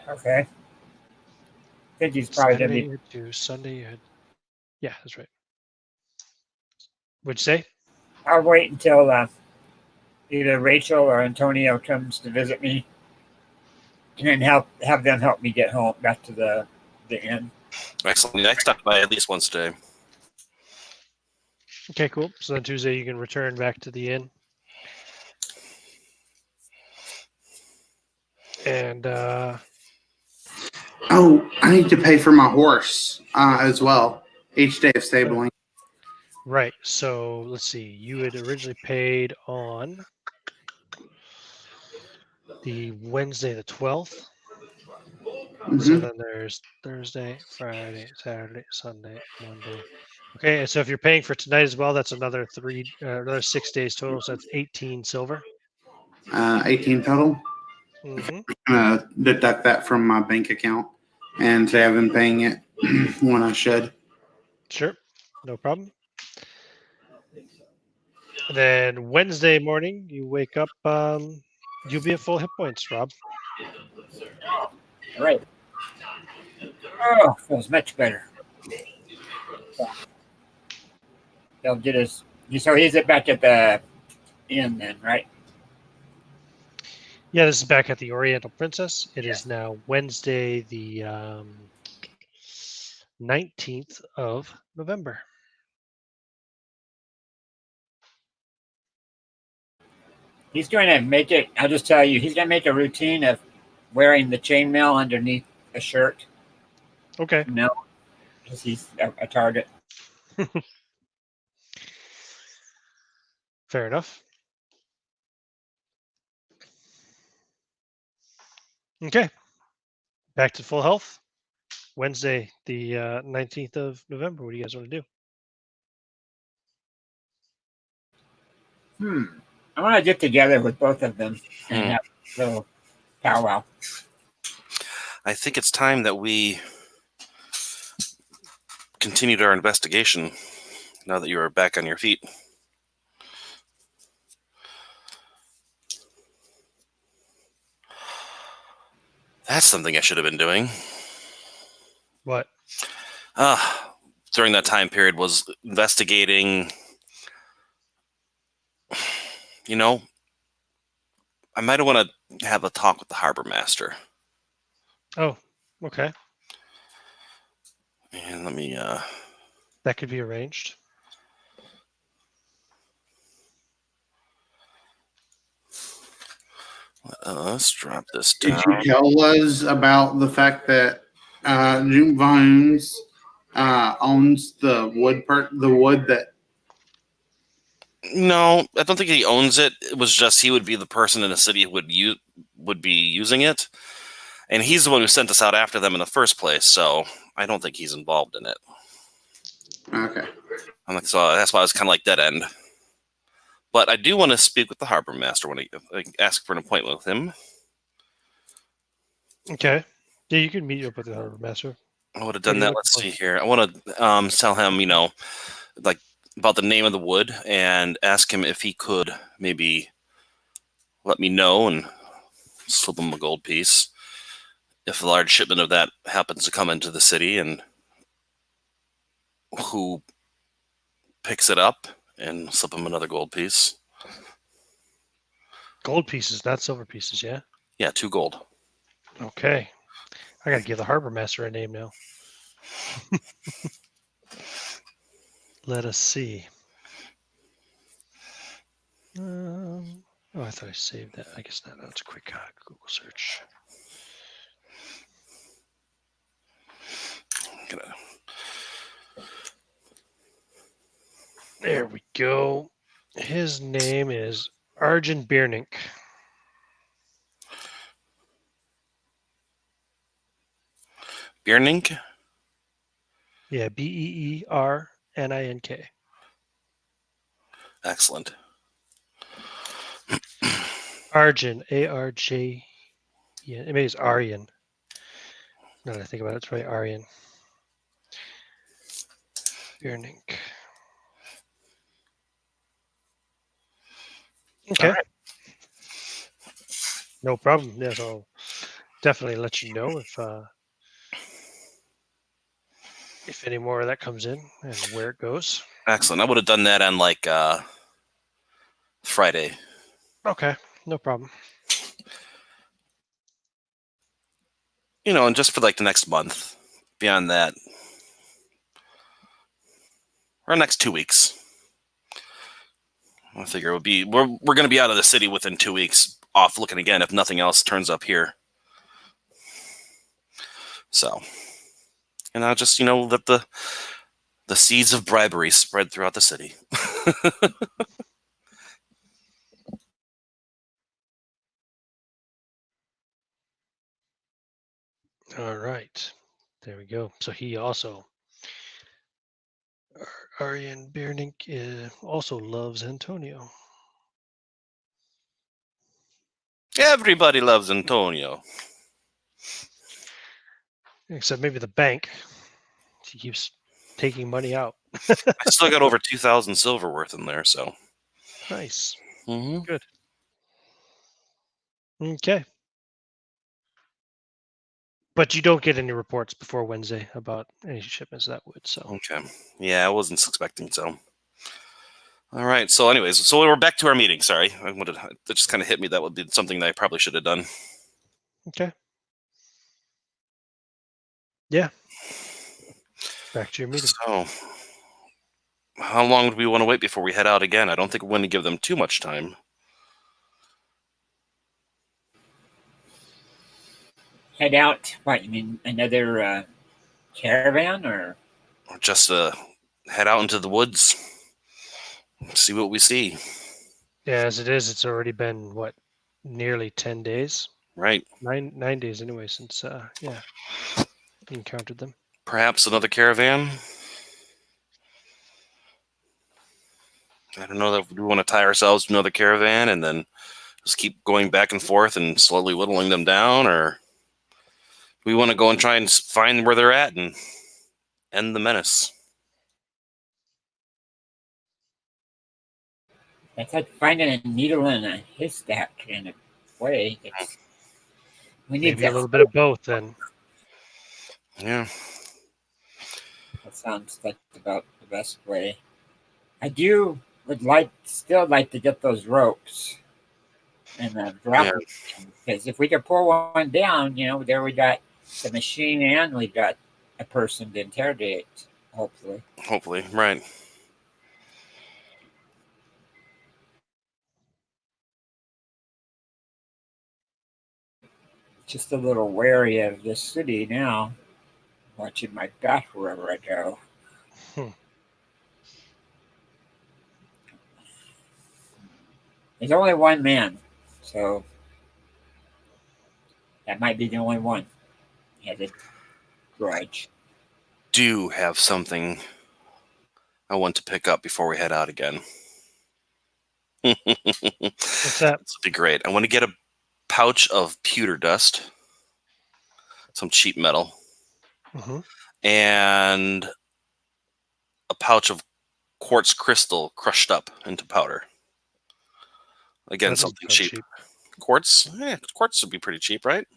Okay. I think he's probably going to Saturday be. you had 2, Sunday you had, yeah, that's right. What'd you say? I'll wait until either Rachel or Antonio comes to visit me, and then have them help me get home back to the inn. Excellent. I stopped by at least once today. Okay, cool. So then Tuesday you can return back to the inn. And Oh, I need to pay for my horse as well. Each day of stabling. right. So let's see. You had originally paid on the Wednesday the 12th. So Mhm. then there's Thursday, Friday, Saturday, Sunday, Monday. Okay, so if you're paying for tonight as well, that's another another 6 days total. So that's 18 silver. 18 total. Mm-hmm. Deduct that from my bank account, and today I've been paying it when I should. Sure, no problem. And then Wednesday morning, you wake up. You'll be at full hit points, Rob. All right. Oh, feels much better. They'll get us. So he's back at the inn then, right? Yeah, this is back at the Oriental Princess. It is now Wednesday, the 19th of November. He's going to make it. I'll just tell you, he's going to make a routine of wearing the chainmail underneath a shirt. Okay. No, because he's a target. Fair enough. Okay. Back to full health. Wednesday, the 19th of November. What do you guys want to do? I want to get together with both of them and have a little powwow. I think it's time that we continued our investigation now that you are back on your feet. That's something I should have been doing. What? During that time period was investigating. You know, I might want to have a talk with the harbor master. Oh, okay. And let me That could be arranged. let's drop this down. Did you tell us about the fact that June Vones owns the wood that? No, I don't think he owns it. It was just he would be the person in the city who would would be using it. And he's the one who sent us out after them in the first place, so I don't think he's involved in it. Okay. So that's why I was kind of like dead end. But I do want to speak with the harbor master when I ask for an appointment with him. Okay. Yeah, you can meet up with the harbor master. I would have What are done you that. looking Let's for? see here. I want to tell him, like about the name of the wood and ask him if he could maybe let me know and slip him a gold piece if a large shipment of that happens to come into the city, and who picks it up and slip him another gold piece. Gold pieces, not silver pieces, yeah? Yeah, 2 gold. Okay. I got to give the harbor master a name now. Let us see. Oh, I thought I saved that. I guess not. That's a quick Google search. Gonna- There we go. His name is Arjun Biernik. Bierning? Yeah, Beernink. Excellent. Arjun, Arj. Yeah, maybe it's Aryan. Now that I think about it, it's probably Aryan. Biernik. Okay. All right. No problem. Yes, I'll definitely let you know if any more of that comes in and where it goes. Excellent. I would have done that on like Friday. Okay, no problem. And just for like the next month. Beyond that, or next 2 weeks. I figure we're going to be out of the city within 2 weeks, off looking again if nothing else turns up here. So, and I'll just let the seeds of bribery spread throughout the city. All right, there we go. So he also, Aryan Biernik, also loves Antonio. Everybody loves Antonio. Except maybe the bank. He keeps taking money out. I still got over 2,000 silver worth in there, so. Nice. Mm-hmm. Good. Okay. But you don't get any reports before Wednesday about any shipments that would. So Okay. Yeah, I wasn't expecting so. All right. So, anyways, we're back to our meeting. Sorry, that just kind of hit me. That would be something that I probably should have done. okay. Yeah. Back to your meeting. So, how long would we want to wait before we head out again? I don't think we're going to give them too much time. Head out. What, you mean another caravan or? Or just head out into the woods, see what we see. Yeah, as it is, it's already been nearly 10 days. Right. 9 days anyway since you encountered them. Perhaps another caravan. I don't know that we want to tie ourselves to another caravan and then just keep going back and forth and slowly whittling them down, or we want to go and try and find where they're at and end the menace. It's like finding a needle in a haystack in a way. We need Maybe a little bit of both then. Yeah. That sounds like about the best way. I would still like to get those ropes and drop them, because if we could pull one down, there we got the machine and we got a person to interrogate. Hopefully, right. Just a little wary of this city now, watching my back wherever I go. There's only one man, so That might be the only one. He has a grudge. Do have something I want to pick up before we head out again. What's that? This would be great. I want to get a pouch of pewter dust, some cheap metal, Mm-hmm. and a pouch of quartz crystal crushed up into powder. Again, something cheap. Quartz? Yeah, quartz would be pretty cheap, right?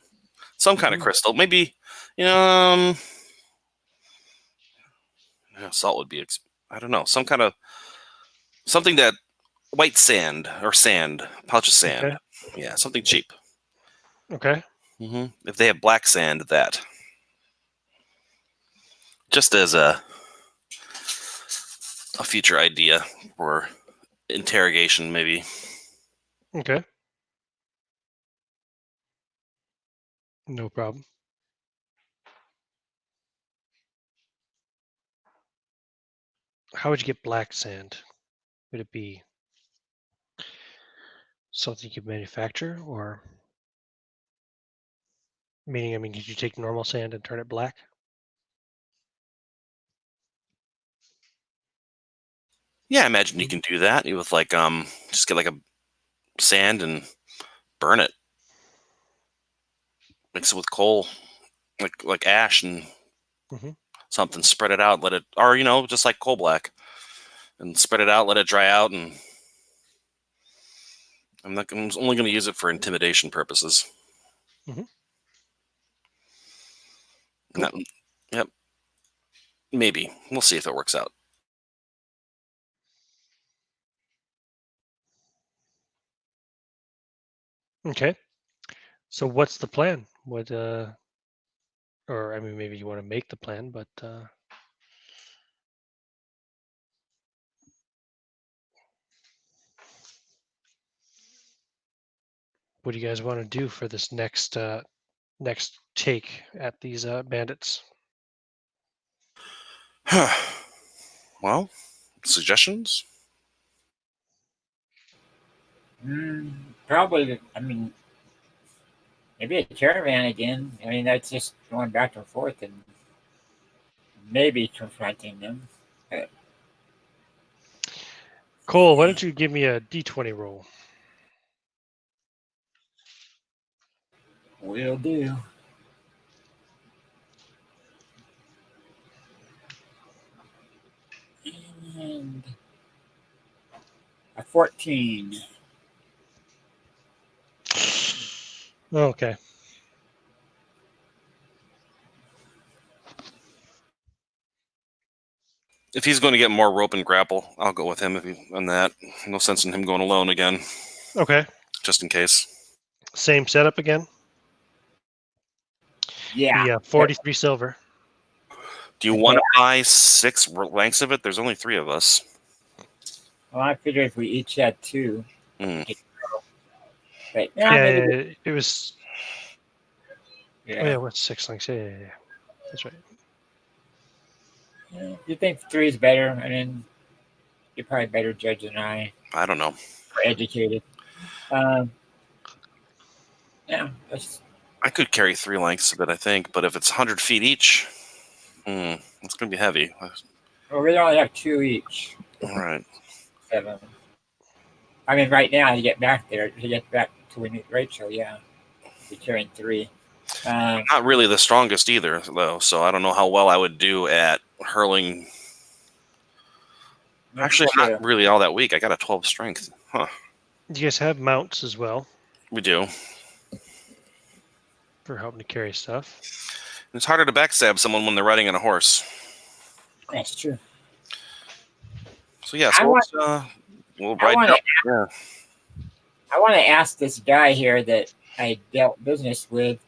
Some kind of crystal. Maybe, yeah, salt would be, I don't know, some kind of, something that, white sand, or sand, pouch of sand. Okay. Yeah, something cheap. Okay. If they have black sand, that. Just as a future idea or interrogation, maybe. Okay. No problem. How would you get black sand? Would it be something you could manufacture, or meaning? I mean, could you take normal sand and turn it black? Yeah, I imagine you can do that. You with like just get like a sand and burn it. Mix it with coal, like ash and something. Spread it out. Let it, or just like coal black, and spread it out. Let it dry out, and I'm only going to use it for intimidation purposes. Cool. Yep. Maybe we'll see if it works out. Okay. So what's the plan? What or I mean, maybe you want to make the plan, but what do you guys want to do for this next take at these bandits? Well, suggestions? Probably. I mean, maybe a caravan again. I mean, that's just going back and forth and maybe confronting them. Cole, why don't you give me a D20 roll? Will do. And a 14. Okay. If he's going to get more rope and grapple, I'll go with him on that. No sense in him going alone again. Okay. Just in case. Same setup again? Yeah. 43 silver. Do you want to buy 6 lengths of it? There's only 3 of us. Well, I figured if we each had 2. But It was. Yeah. Oh yeah, what's 6 lengths? Yeah. That's right. You think 3 is better? I mean, you're probably a better judge than I. I don't know. We're educated. Yeah. I could carry 3 lengths of it, I think, but if it's 100 feet each, it's going to be heavy. Well, we only have 2 each. All right. 7. I mean, right now, to get back there, to get back to we meet Rachel, yeah. You're carrying 3. Not really the strongest either, though, so I don't know how well I would do at hurling. Actually, I'm not really all that weak. I got a 12 strength. Huh. You guys have mounts as well. We do. For helping to carry stuff. It's harder to backstab someone when they're riding on a horse. That's true. So yeah, we'll ride up. Yeah. I want to ask this guy here that I dealt business with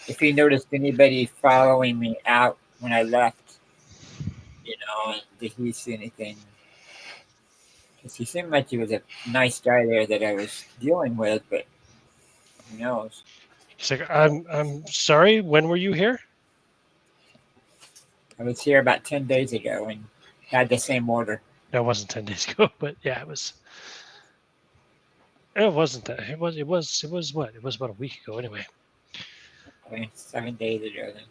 if he noticed anybody following me out when I left. And did he see anything? Because he seemed like he was a nice guy there that I was dealing with, but who knows? He's like, I'm sorry. When were you here? I was here about 10 days ago and had the same order. No, it wasn't 10 days ago, but yeah, it was. It wasn't that. It was what? It was about a week ago anyway. Okay, 7 days ago then.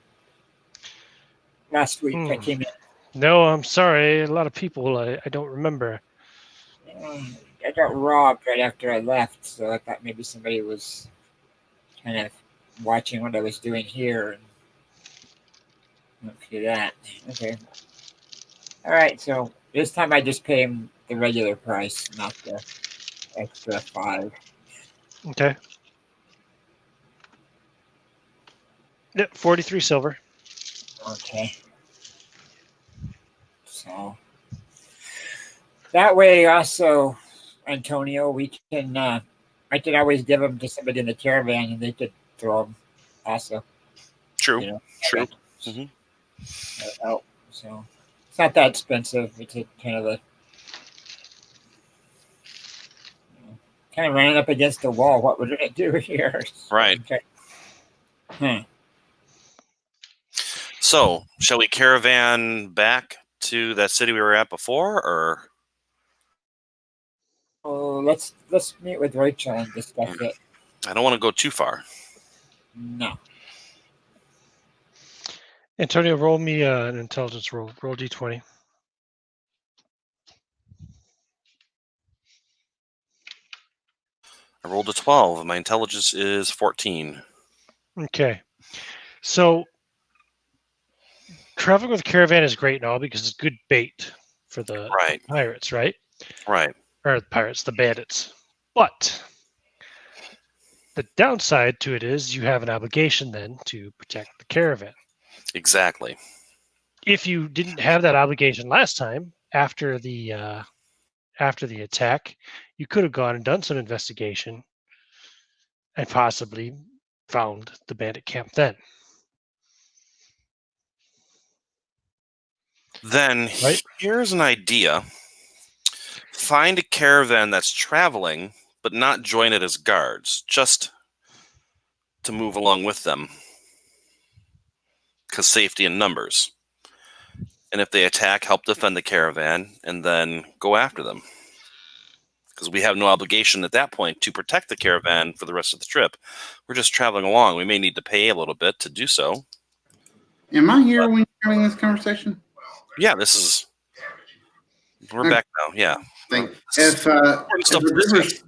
Last week I came in. No, I'm sorry. A lot of people I don't remember. I got robbed right after I left, so I thought maybe somebody was kind of watching what I was doing here. And look for that. Okay. All right, so this time I just pay him the regular price, not the extra 5. Okay. Yep, 43 silver. Okay. So that way, also, Antonio, we can. I could always give them to somebody in the caravan, and they could throw them. Also, True. you know, True. that Mhm. help. So it's not that expensive. It's a kind of a kind of ran up against the wall. What would it do here? Right. Okay. Hmm. So, shall we caravan back to that city we were at before, or Oh, let's meet with Rachel and discuss it. I don't want to go too far. No. Antonio, roll me an intelligence roll. Roll d20. I rolled a 12. My intelligence is 14. Okay. So traveling with a caravan is great and all because it's good bait for the Right. pirates, right? Right. Or the pirates, the bandits. But the downside to it is you have an obligation then to protect the caravan. Exactly. If you didn't have that obligation last time after the attack, you could have gone and done some investigation and possibly found the bandit camp then. Then Right. here's an idea. Find a caravan that's traveling, but not join it as guards, just to move along with them. Because safety in numbers. And if they attack, help defend the caravan, and then go after them. Because we have no obligation at that point to protect the caravan for the rest of the trip. We're just traveling along. We may need to pay a little bit to do so. Am I here when you're having this conversation? Yeah, we're back now. Yeah. If Important stuff to discuss.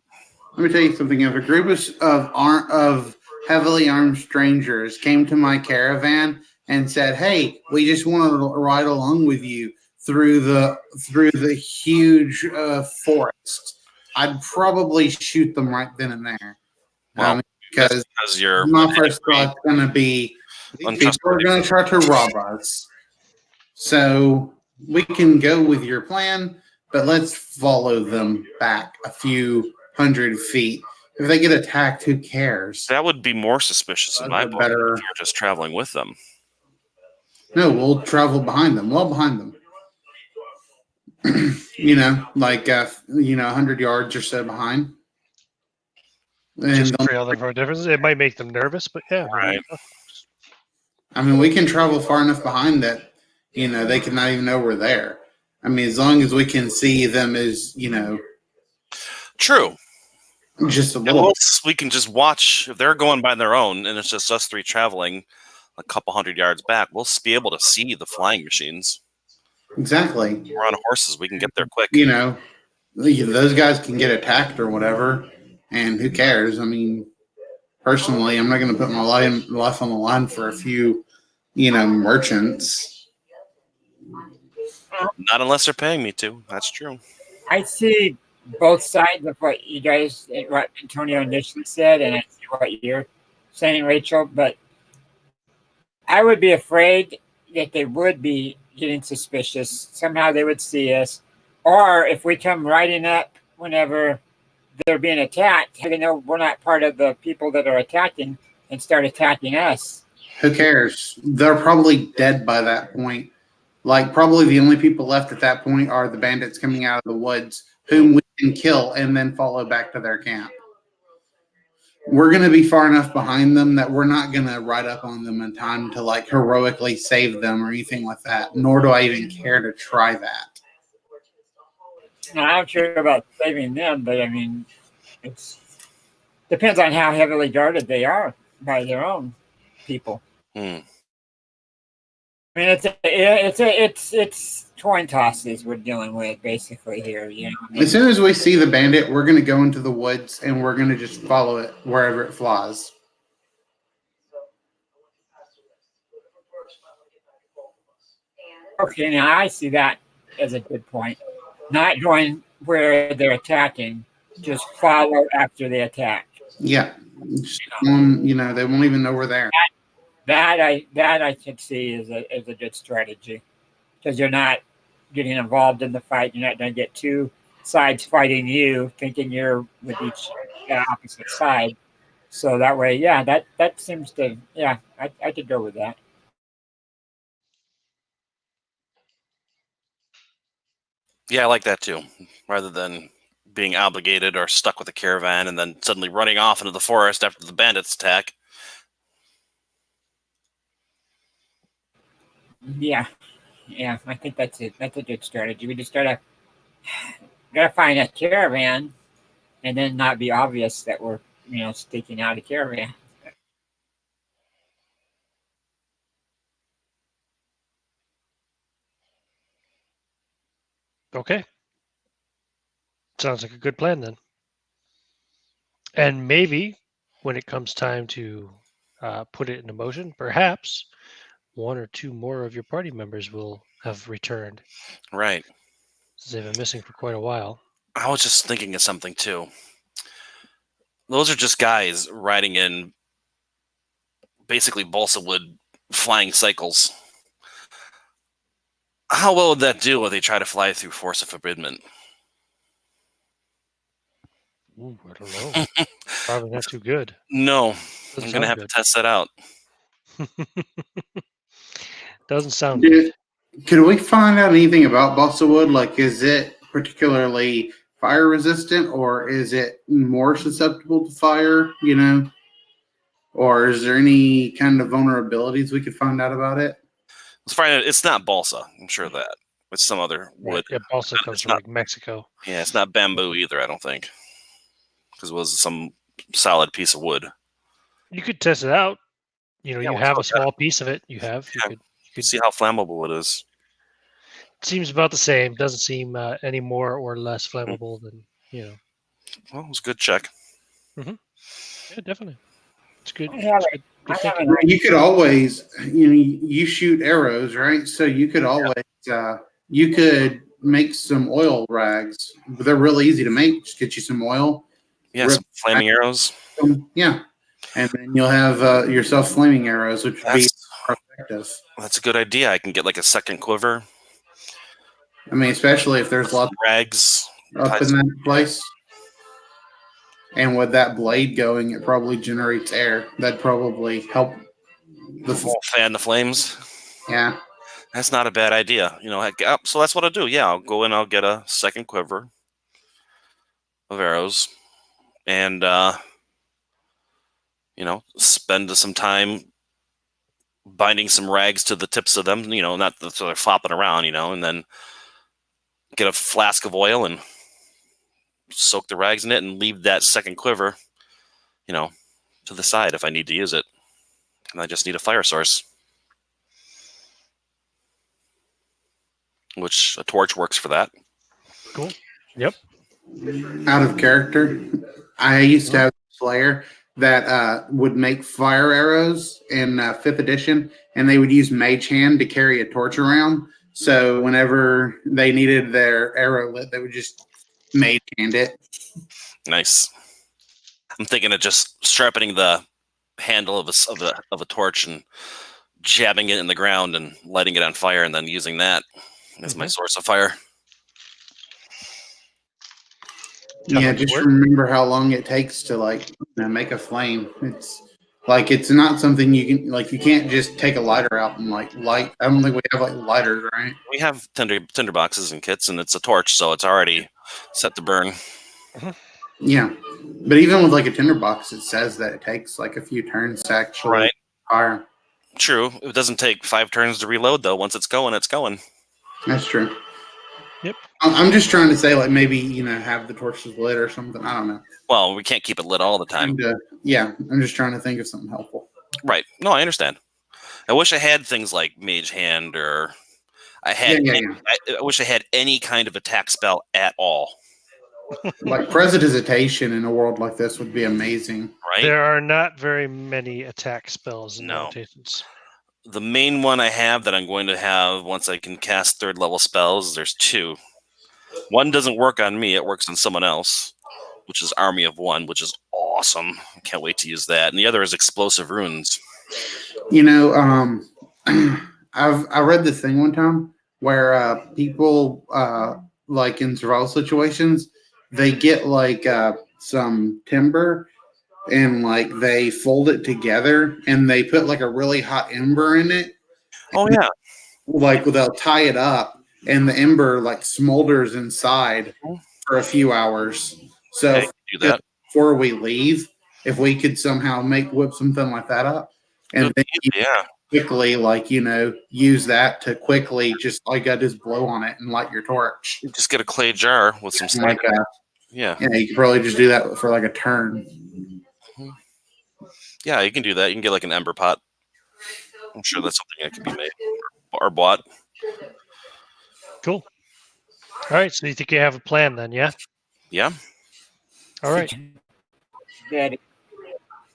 let me tell you something. If a group of heavily armed strangers came to my caravan and said, "Hey, we just want to ride along with you through the huge forest," I'd probably shoot them right then and there. Well, because you're my first thought's going to be these people are going to try to rob us. So we can go with your plan, but let's follow them back a few hundred feet. If they get attacked, who cares? That would be more suspicious in my book if you're just traveling with them. No, we'll travel behind them, well behind them. Like 100 yards or so behind. And just trail them for a difference. It might make them nervous, but yeah. Right. I mean, we can travel far enough behind that, they can not even know we're there. I mean, as long as we can see them as, True. just a little. We can just watch if they're going by their own, and it's just us three traveling a couple hundred yards back. We'll be able to see the flying machines. Exactly. We're on horses. We can get there quick. Those guys can get attacked or whatever, and who cares? I mean, personally, I'm not going to put my life on the line for a few, merchants. Not unless they're paying me to. That's true. I see both sides of what Antonio initially said, and I see what you're saying, Rachel. But I would be afraid that they would be getting suspicious. Somehow they would see us, or if we come riding up whenever they're being attacked, they know we're not part of the people that are attacking and start attacking us. Who cares? They're probably dead by that point. Like, probably the only people left at that point are the bandits coming out of the woods, whom we can kill and then follow back to their camp. We're going to be far enough behind them that we're not going to ride up on them in time to, like, heroically save them or anything like that, nor do I even care to try that. No, I'm sure about saving them, but I mean, it depends on how heavily guarded they are by their own. people. Hmm. I mean, it's coin tosses we're dealing with basically here. You know, As soon as we see the bandit, we're going to go into the woods and we're going to just follow it wherever it flies. okay, now I see that as a good point. Not going where they're attacking, just follow after they attack. Yeah. Just, they won't even know we're there. That I can see is a good strategy because you're not getting involved in the fight. You're not going to get two sides fighting you, thinking you're with each opposite side. So that way, yeah, that seems to, yeah, I could go with that. Yeah, I like that too. Rather than being obligated or stuck with a caravan and then suddenly running off into the forest after the bandits attack. Yeah, yeah, I think that's it. That's a good strategy. We just gotta find a caravan, and then not be obvious that we're staking out a caravan. Okay. Sounds like a good plan then. And maybe when it comes time to put it into motion, perhaps one or two more of your party members will have returned, Right. since they've been missing for quite a while. I was just thinking of something too. Those are just guys riding in basically balsa wood flying cycles. How well would that do if they try to fly through Force of Forbidment? Ooh, I don't know. Probably not too good. No, Doesn't I'm going to sound have good. to test that out. Doesn't sound good. Could we find out anything about balsa wood? Like, is it particularly fire resistant or is it more susceptible to fire, Or is there any kind of vulnerabilities we could find out about it? Let's find out. It's not balsa. I'm sure of that. It's some other wood. Right. It also comes It's from not. like Mexico. Yeah, it's not bamboo either. I don't think, because it was some solid piece of wood. You could test it out. Yeah, You let's have go a small piece of it. You have. You Yeah. could. See how flammable it is. Seems about the same. Doesn't seem any more or less flammable than. Well, it was a good check. Yeah, definitely. It's good. I have It's it. good I thinking. have it. You could always, you shoot arrows, right? So you could always, you could make some oil rags. They're real easy to make. Just get you some oil. Yeah, Rip some flaming arrows. Yeah. And then you'll have yourself flaming arrows, which would be effective. That's a good idea. I can get like a second quiver. I mean, especially if there's lots Rags up in that place. And with that blade going, it probably generates air. That'd probably help. Fan the flames. Yeah. That's not a bad idea. So that's what I'll do. Yeah, I'll go in. I'll get a second quiver of arrows, and spend some time binding some rags to the tips of them. Not so they're flopping around. And then get a flask of oil and soak the rags in it, and leave that second quiver, to the side if I need to use it. And I just need a fire source, which a torch works for that. Cool. Yep. Out of character, I used to have a player that would make fire arrows in 5th edition, and they would use Mage Hand to carry a torch around. So whenever they needed their arrow lit, they would just Mage Hand it. Nice. I'm thinking of just sharpening the handle of a torch and jabbing it in the ground and lighting it on fire, and then using that as my source of fire. Yeah, just remember how long it takes to make a flame. It's not something you can't just take a lighter out and light. I don't think we have lighters, right? We have tinder boxes and kits, and it's a torch, so it's already set to burn. Yeah, but even with a tinderbox, it says that it takes a few turns to actually fire. True. It doesn't take 5 turns to reload, though. Once it's going, it's going. That's true. Yep. I'm just trying to say, maybe have the torches lit or something. I don't know. Well, we can't keep it lit all the time. Yeah, I'm just trying to think of something helpful. Right. No, I understand. I wish I had things like Mage Hand, or I had. Yeah. I wish I had any kind of attack spell at all. Like Prestidigitation in a world like this would be amazing. Right. There are not very many attack spells in No. Limitations. The main one I have that I'm going to have once I can cast 3rd level spells, there's 2. One doesn't work on me, it works on someone else, which is Army of One, which is awesome. I can't wait to use that. And the other is Explosive Runes. You know, I read this thing one time where people like in survival situations, they get like some timber and like they fold it together and they put like a really hot ember in it. Oh, yeah. Like they'll tie it up and the ember like smolders inside for a few hours. So I can do that. before we leave, if we could somehow whip something like that up and then Yeah. quickly, like, you know, use that to quickly just all you got to do is blow on it and light your torch. You just get a clay jar with some Like, cider. Yeah. you could probably just do that for like a turn. Yeah, you can do that. You can get like an ember pot. I'm sure that's something that can be made or bought. Cool. All right, so you think you have a plan then, yeah? Yeah. All right. Dad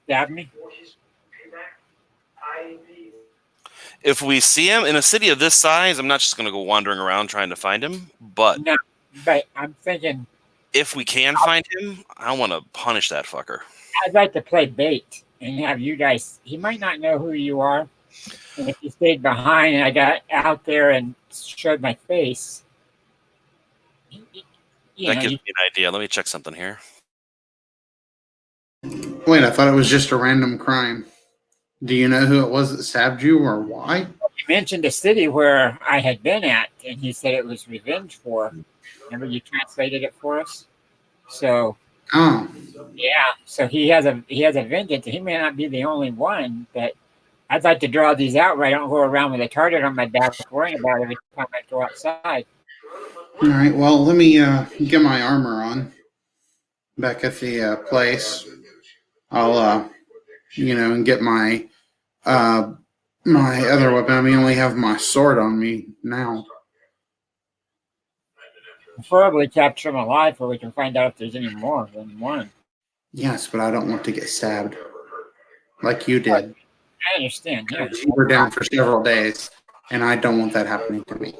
stabbed me. If we see him in a city of this size, I'm not just going to go wandering around trying to find him. But No, but I'm thinking if we can find him, I want to punish that fucker. I'd like to play bait and have you guys. He might not know who you are, and if you stayed behind and I got out there and showed my face, That gives me an idea. Let me check something here. Wait, I thought it was just a random crime. Do you know who it was that stabbed you or why? You mentioned a city where I had been at, and he said it was revenge for. Remember, you translated it for us. So, Oh, yeah. So he has a vengeance. He may not be the only one, but I'd like to draw these out where I don't go around with a target on my back worrying about it every time I go outside. all right. Well, let me get my armor on back at the place. I'll, and get my my other weapon. I mean, I only have my sword on me now. Preferably capture them alive so we can find out if there's any more than one. Yes, but I don't want to get stabbed like you did. I understand, yeah. You were down for several days, and I don't want that happening to me.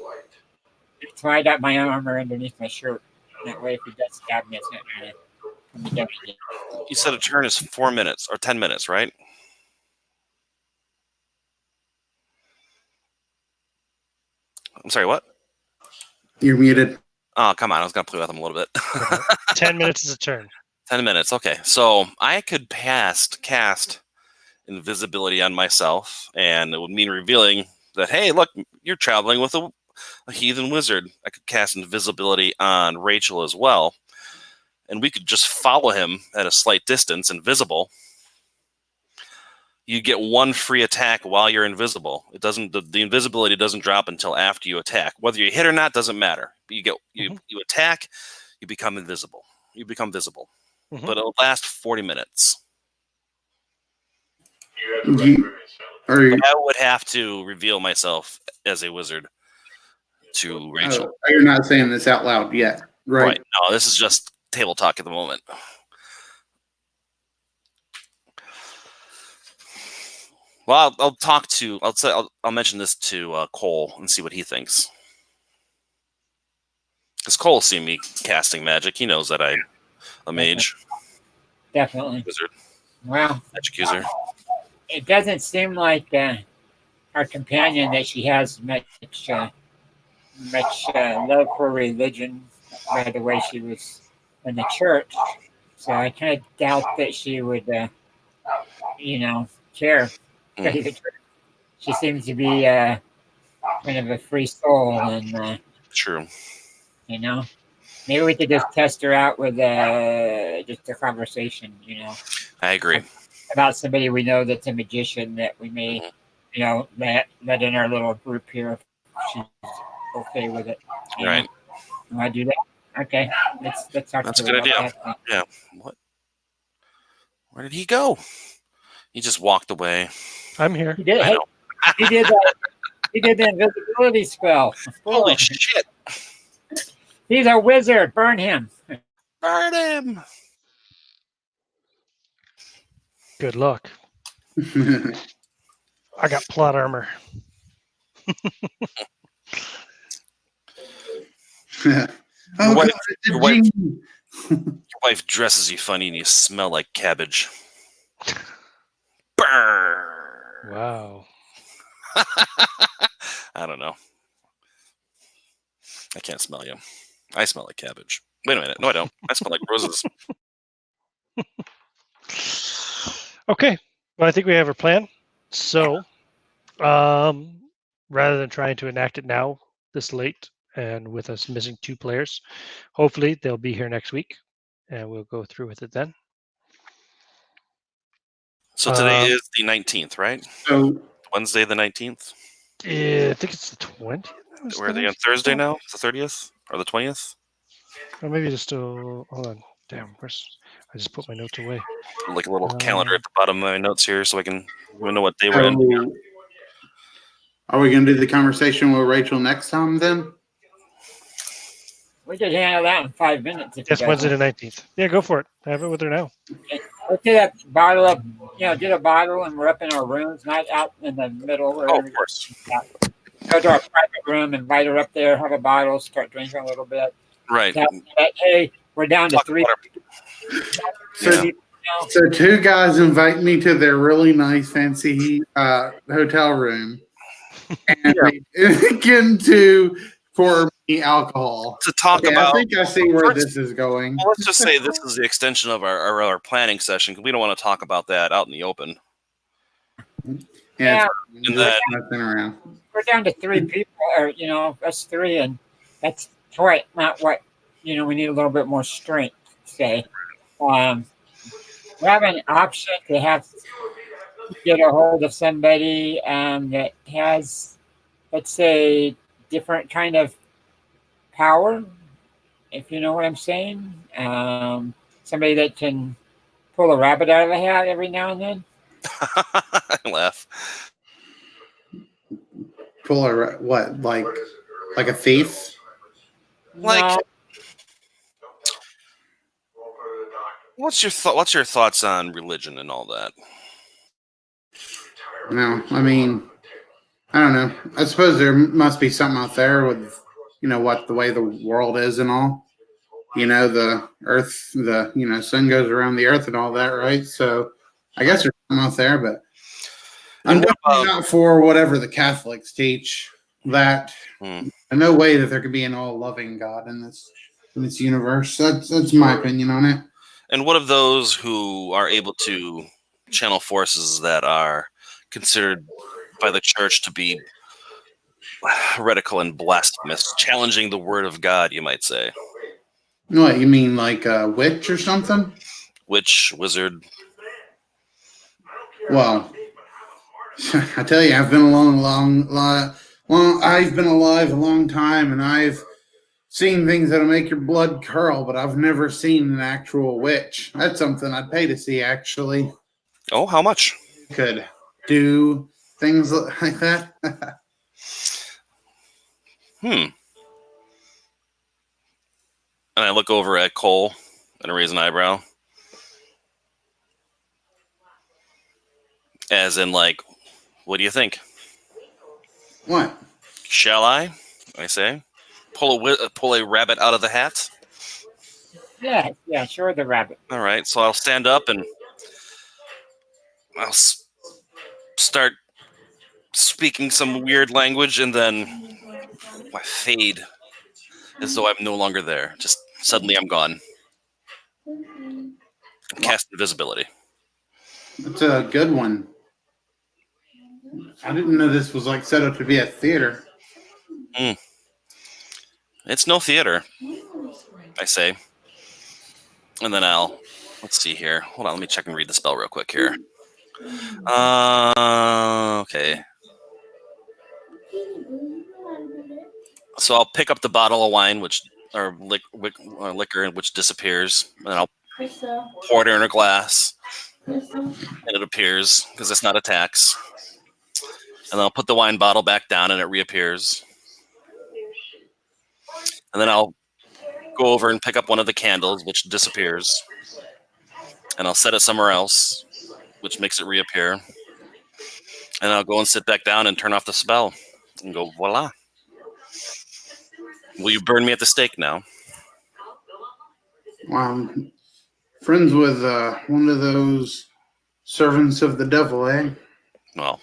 That's why I got my armor underneath my shirt. That way, if he does stab me, it's not going to come together again. You said a turn is 4 minutes or 10 minutes, right? I'm sorry, what? You're muted. Oh, come on. I was going to play with him a little bit. 10 minutes is a turn. 10 minutes. Okay. So I could cast invisibility on myself, and it would mean revealing that, hey, look, you're traveling with a heathen wizard. I could cast invisibility on Rachel as well, and we could just follow him at a slight distance, invisible. You get 1 free attack while you're invisible. It doesn't. The invisibility doesn't drop until after you attack. Whether you hit or not doesn't matter. You attack, you become invisible. You become visible, but it'll last 40 minutes. I would have to reveal myself as a wizard to Rachel. You're not saying this out loud yet, right? No, this is just table talk at the moment. Well, I'll mention this to Cole and see what he thinks. Because Cole's seen me casting magic. He knows that I'm a mage. Definitely. Wizard. Well, magic user. It doesn't seem like our companion that she has much love for religion by the way she was in the church. So I kind of doubt that she would, care. She seems to be kind of a free soul, and true. Maybe we could just test her out with just a conversation. I agree. About somebody we know that's a magician that we may, let in our little group here if she's okay with it. Right. Want to do that? Okay. Let's talk. That's to a her good idea. about that. Yeah. What? Where did he go? He just walked away. I'm here. He did. I Hey, know. he did that. He did the invisibility spell. Holy Oh, shit! he's a wizard. Burn him. Burn him! Good luck. I got plot armor. Oh, Your wife- God, it's a your wife- genie. Your wife dresses you funny and you smell like cabbage. Burn! Wow. I don't know. I can't smell you. I smell like cabbage. Wait a minute. No, I don't. I smell like roses. Okay. Well, I think we have our plan. So, rather than trying to enact it now, this late, and with us missing 2 players, hopefully they'll be here next week, and we'll go through with it then. So today is the 19th, right? So Wednesday the 19th? Yeah, I think it's the 20th. Where are they on Thursday now? It's the 30th? Or the 20th? Or maybe just hold on. Damn, I just put my notes away. Like a little calendar at the bottom of my notes here so I can know what day we're in. are we going to do the conversation with Rachel next time then? We could handle that in 5 minutes. If Yes, you guys Wednesday want. the 19th. Yeah, go for it. Have it with her now. Let's get a bottle of, get a bottle, and we're up in our rooms, not out in the middle. Oh, Wherever. of course. Go to our private room, invite her up there, have a bottle, start drinking a little bit. Right. Tell her that, hey, we're down to Talk 3 about So, Yeah. people now. so 2 guys invite me to their really nice, fancy hotel room, and they begin to pour me alcohol. To talk Okay, about. I think I see where this is going. Well, let's just say this is the extension of our planning session because we don't want to talk about that out in the open. Yeah, And then- nothing around. We're down to 3 people, or us 3, and that's quite not what we need a little bit more strength. Say, we have an option to get a hold of somebody that has, let's say, different kind of power, if you know what I'm saying. Somebody that can pull a rabbit out of a hat every now and then. I laugh. Pull a what? Like a thief? Like- No, What's your thoughts on religion and all that? No, I mean, I don't know. I suppose there must be something out there with, what the way the world is and all. The Earth, the sun goes around the Earth and all that, right? So I guess there's something out there, but I'm And what definitely about- not for whatever the Catholics teach. That Hmm. no way that there could be an all-loving God in this universe. That's my opinion on it. And what of those who are able to channel forces that are considered by the church to be heretical and blasphemous, challenging the word of God, you might say? What you mean, like a witch or something? Witch, wizard. Well, I tell you, I've been I've been alive a long time, and I've seen things that'll make your blood curl, but I've never seen an actual witch. That's something I'd pay to see. Actually, Oh, how much? could do things like that. And I look over at Cole and I raise an eyebrow. As in, like, what do you think? What? Shall I say, pull a rabbit out of the hat? yeah, sure, the rabbit. All right, so I'll stand up and I'll start speaking some weird language, and then I fade as though I'm no longer there. Just suddenly I'm gone. Cast invisibility. That's a good one. I didn't know this was like set up to be a theater. It's no theater, I say. And then let's see here. Hold on, let me check and read the spell real quick here. Okay. So I'll pick up the bottle of wine, liquor, which disappears, and I'll pour it in a glass, and it appears because it's not a tax. And I'll put the wine bottle back down and it reappears. And then I'll go over and pick up one of the candles, which disappears. And I'll set it somewhere else, which makes it reappear. And I'll go and sit back down and turn off the spell and go, voila. Will you burn me at the stake now? I'm friends with one of those servants of the devil, eh? Well,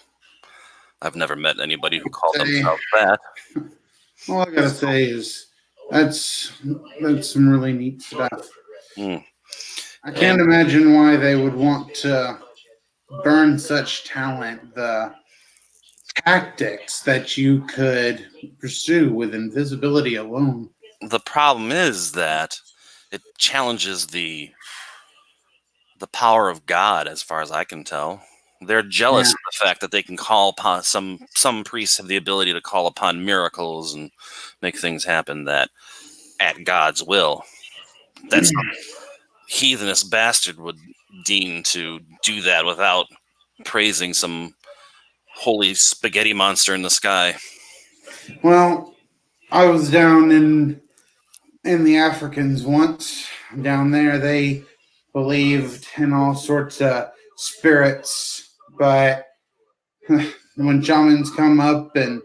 I've never met anybody who called Say- themselves that. All I gotta say is that's some really neat stuff. Hmm. I can't imagine why they would want to burn such talent. The tactics that you could pursue with invisibility alone. The problem is that it challenges the power of God, as far as I can tell. They're jealous of the fact that they can call upon some priests have the ability to call upon miracles and make things happen that at God's will. That's some heathenist bastard would deem to do that without praising some holy spaghetti monster in the sky. Well, I was down in the Africans once. Down there, they believed in all sorts of spirits, but when shamans come up and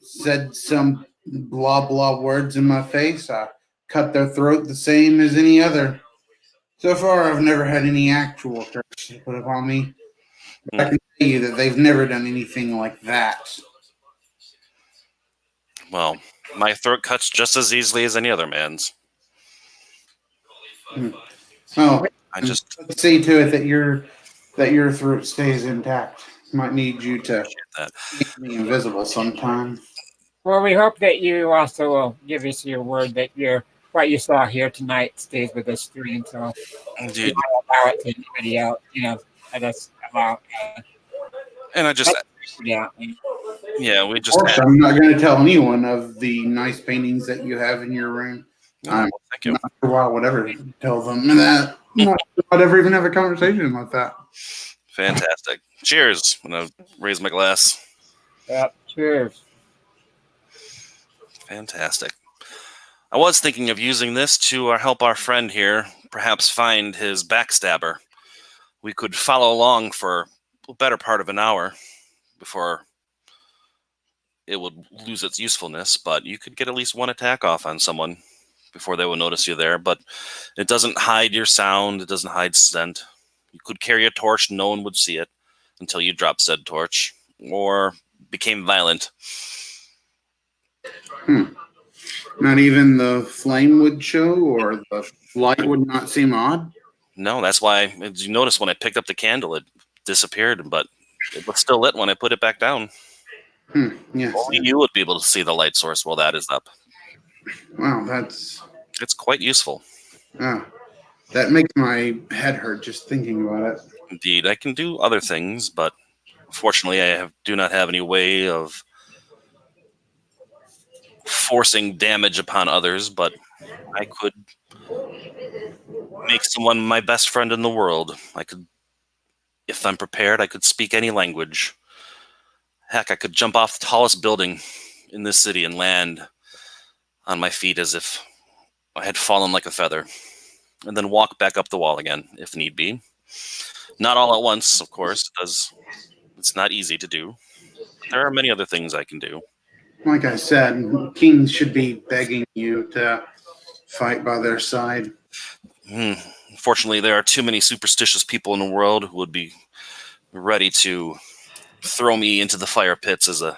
said some blah blah words in my face, I cut their throat the same as any other. So far, I've never had any actual curse put upon me. But I can tell you that they've never done anything like that. Well, my throat cuts just as easily as any other man's. Oh, I just let's see to it that your throat stays intact. Might need you to that. make me invisible sometime. Well, we hope that you also will give us your word that what you saw here tonight stays with us through until Dude, we don't allow it to anybody else. Let us allow and I just yeah. yeah, we Of just course, I'm not going to tell anyone of the nice paintings that you have in your room. thank you. Not sure why I would ever tell them that. Not sure I'd ever even have a conversation like that. Fantastic. Cheers. I'm gonna raise my glass. Yep. Cheers. Fantastic. I was thinking of using this to help our friend here perhaps find his backstabber. We could follow along for a better part of an hour before it would lose its usefulness, but you could get at least one attack off on someone before they will notice you there. But it doesn't hide your sound, it doesn't hide scent. You could carry a torch, no one would see it until you dropped said torch or became violent. Not even the flame would show, or the light would not seem odd. No, that's why, as you notice, when I picked up the candle, it disappeared, but it was still lit when I put it back down. Yes. Only you would be able to see the light source while that is up. Wow, It's quite useful. that makes my head hurt just thinking about it. Indeed, I can do other things, but unfortunately, do not have any way of forcing damage upon others, but I could make someone my best friend in the world. I could, if I'm prepared, I could speak any language. Heck, I could jump off the tallest building in this city and land on my feet as if I had fallen like a feather, and then walk back up the wall again, if need be. Not all at once, of course, because it's not easy to do. But there are many other things I can do. Like I said, kings should be begging you to fight by their side. Unfortunately, there are too many superstitious people in the world who would be ready to throw me into the fire pits as a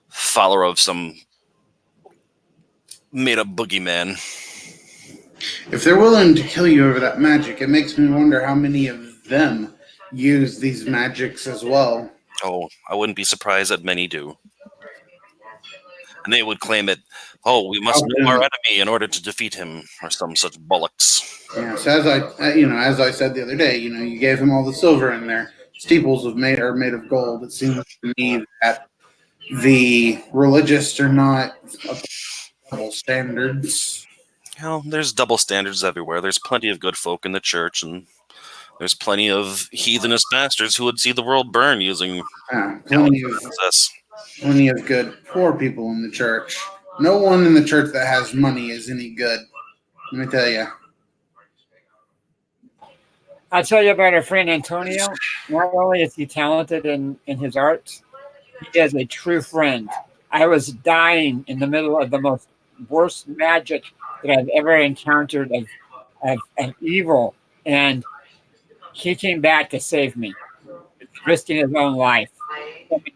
follower of some made-up boogeyman. If they're willing to kill you over that magic, it makes me wonder how many of them use these magics as well. Oh, I wouldn't be surprised that many do. And they would claim it, oh, we must know our enemy in order to defeat him, or some such bollocks. Yes, as I said the other day, you gave him all the silver in there. Steeples are made of gold. It seems to me that the religious are not double standards. There's double standards everywhere. There's plenty of good folk in the church, and there's plenty of heathenous bastards who would see the world burn using Plenty of process. plenty of good poor people in the church. No one in the church that has money is any good. Let me tell you. I'll tell you about our friend Antonio. Not only is he talented in his arts, he is a true friend. I was dying in the middle of the most worst magic that I've ever encountered of evil, and he came back to save me, risking his own life.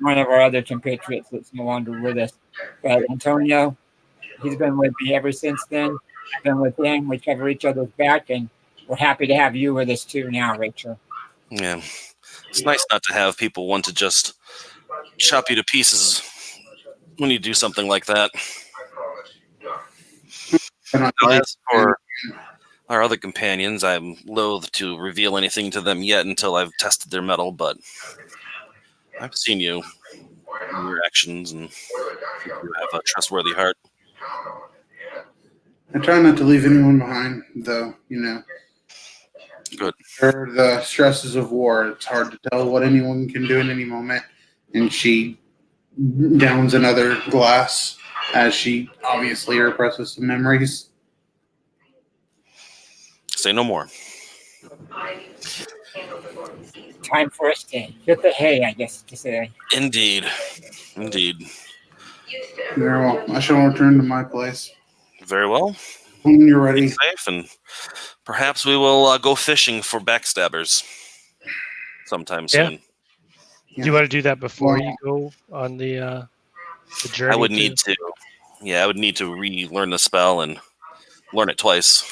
One of our other compatriots that's no longer with us. But Antonio, he's been with me ever since then. I've been with him. We cover each other's back, and we're happy to have you with us too now, Rachel. Yeah. It's nice not to have people want to just chop you to pieces when you do something like that. As for our other companions, I'm loath to reveal anything to them yet until I've tested their mettle, but I've seen you in your actions and think you have a trustworthy heart. I try not to leave anyone behind, though, Good. For the stresses of war, it's hard to tell what anyone can do in any moment. And she downs another glass as she obviously represses some memories. Say no more. Time for us to hit the hay, I guess to say. Indeed. Very well. I shall return to my place. Very well. When you're ready. Be safe, and perhaps we will go fishing for backstabbers sometime soon. Do you want to do that before you go on the journey? I would need to. Yeah, I would need to relearn the spell and learn it twice.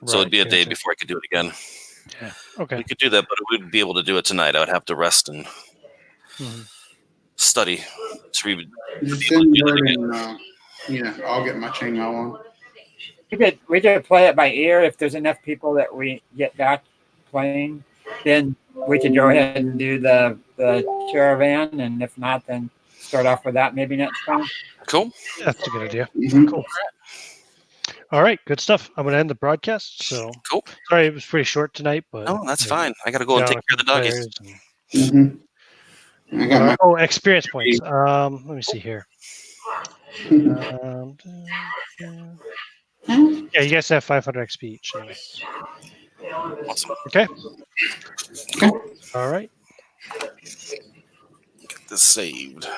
So it'd be a day before I could do it again. Yeah. Okay. We could do that, but we wouldn't be able to do it tonight. I would have to rest and study to Just send word and I'll get my chainmail on. We could play it by ear. If there's enough people that we get back playing, then we could go ahead and do the caravan, and if not, then start off with that maybe next time. Cool. Yeah, that's a good idea. Mm-hmm. Cool. All right, good stuff. I'm going to end the broadcast. So cool. Sorry, it was pretty short tonight, but that's fine. I got to go and take care of the doggies. I got my experience points. Let me see here. Yeah, you guys have 500 XP each. Anyway. Awesome. Okay. All right. Get this saved.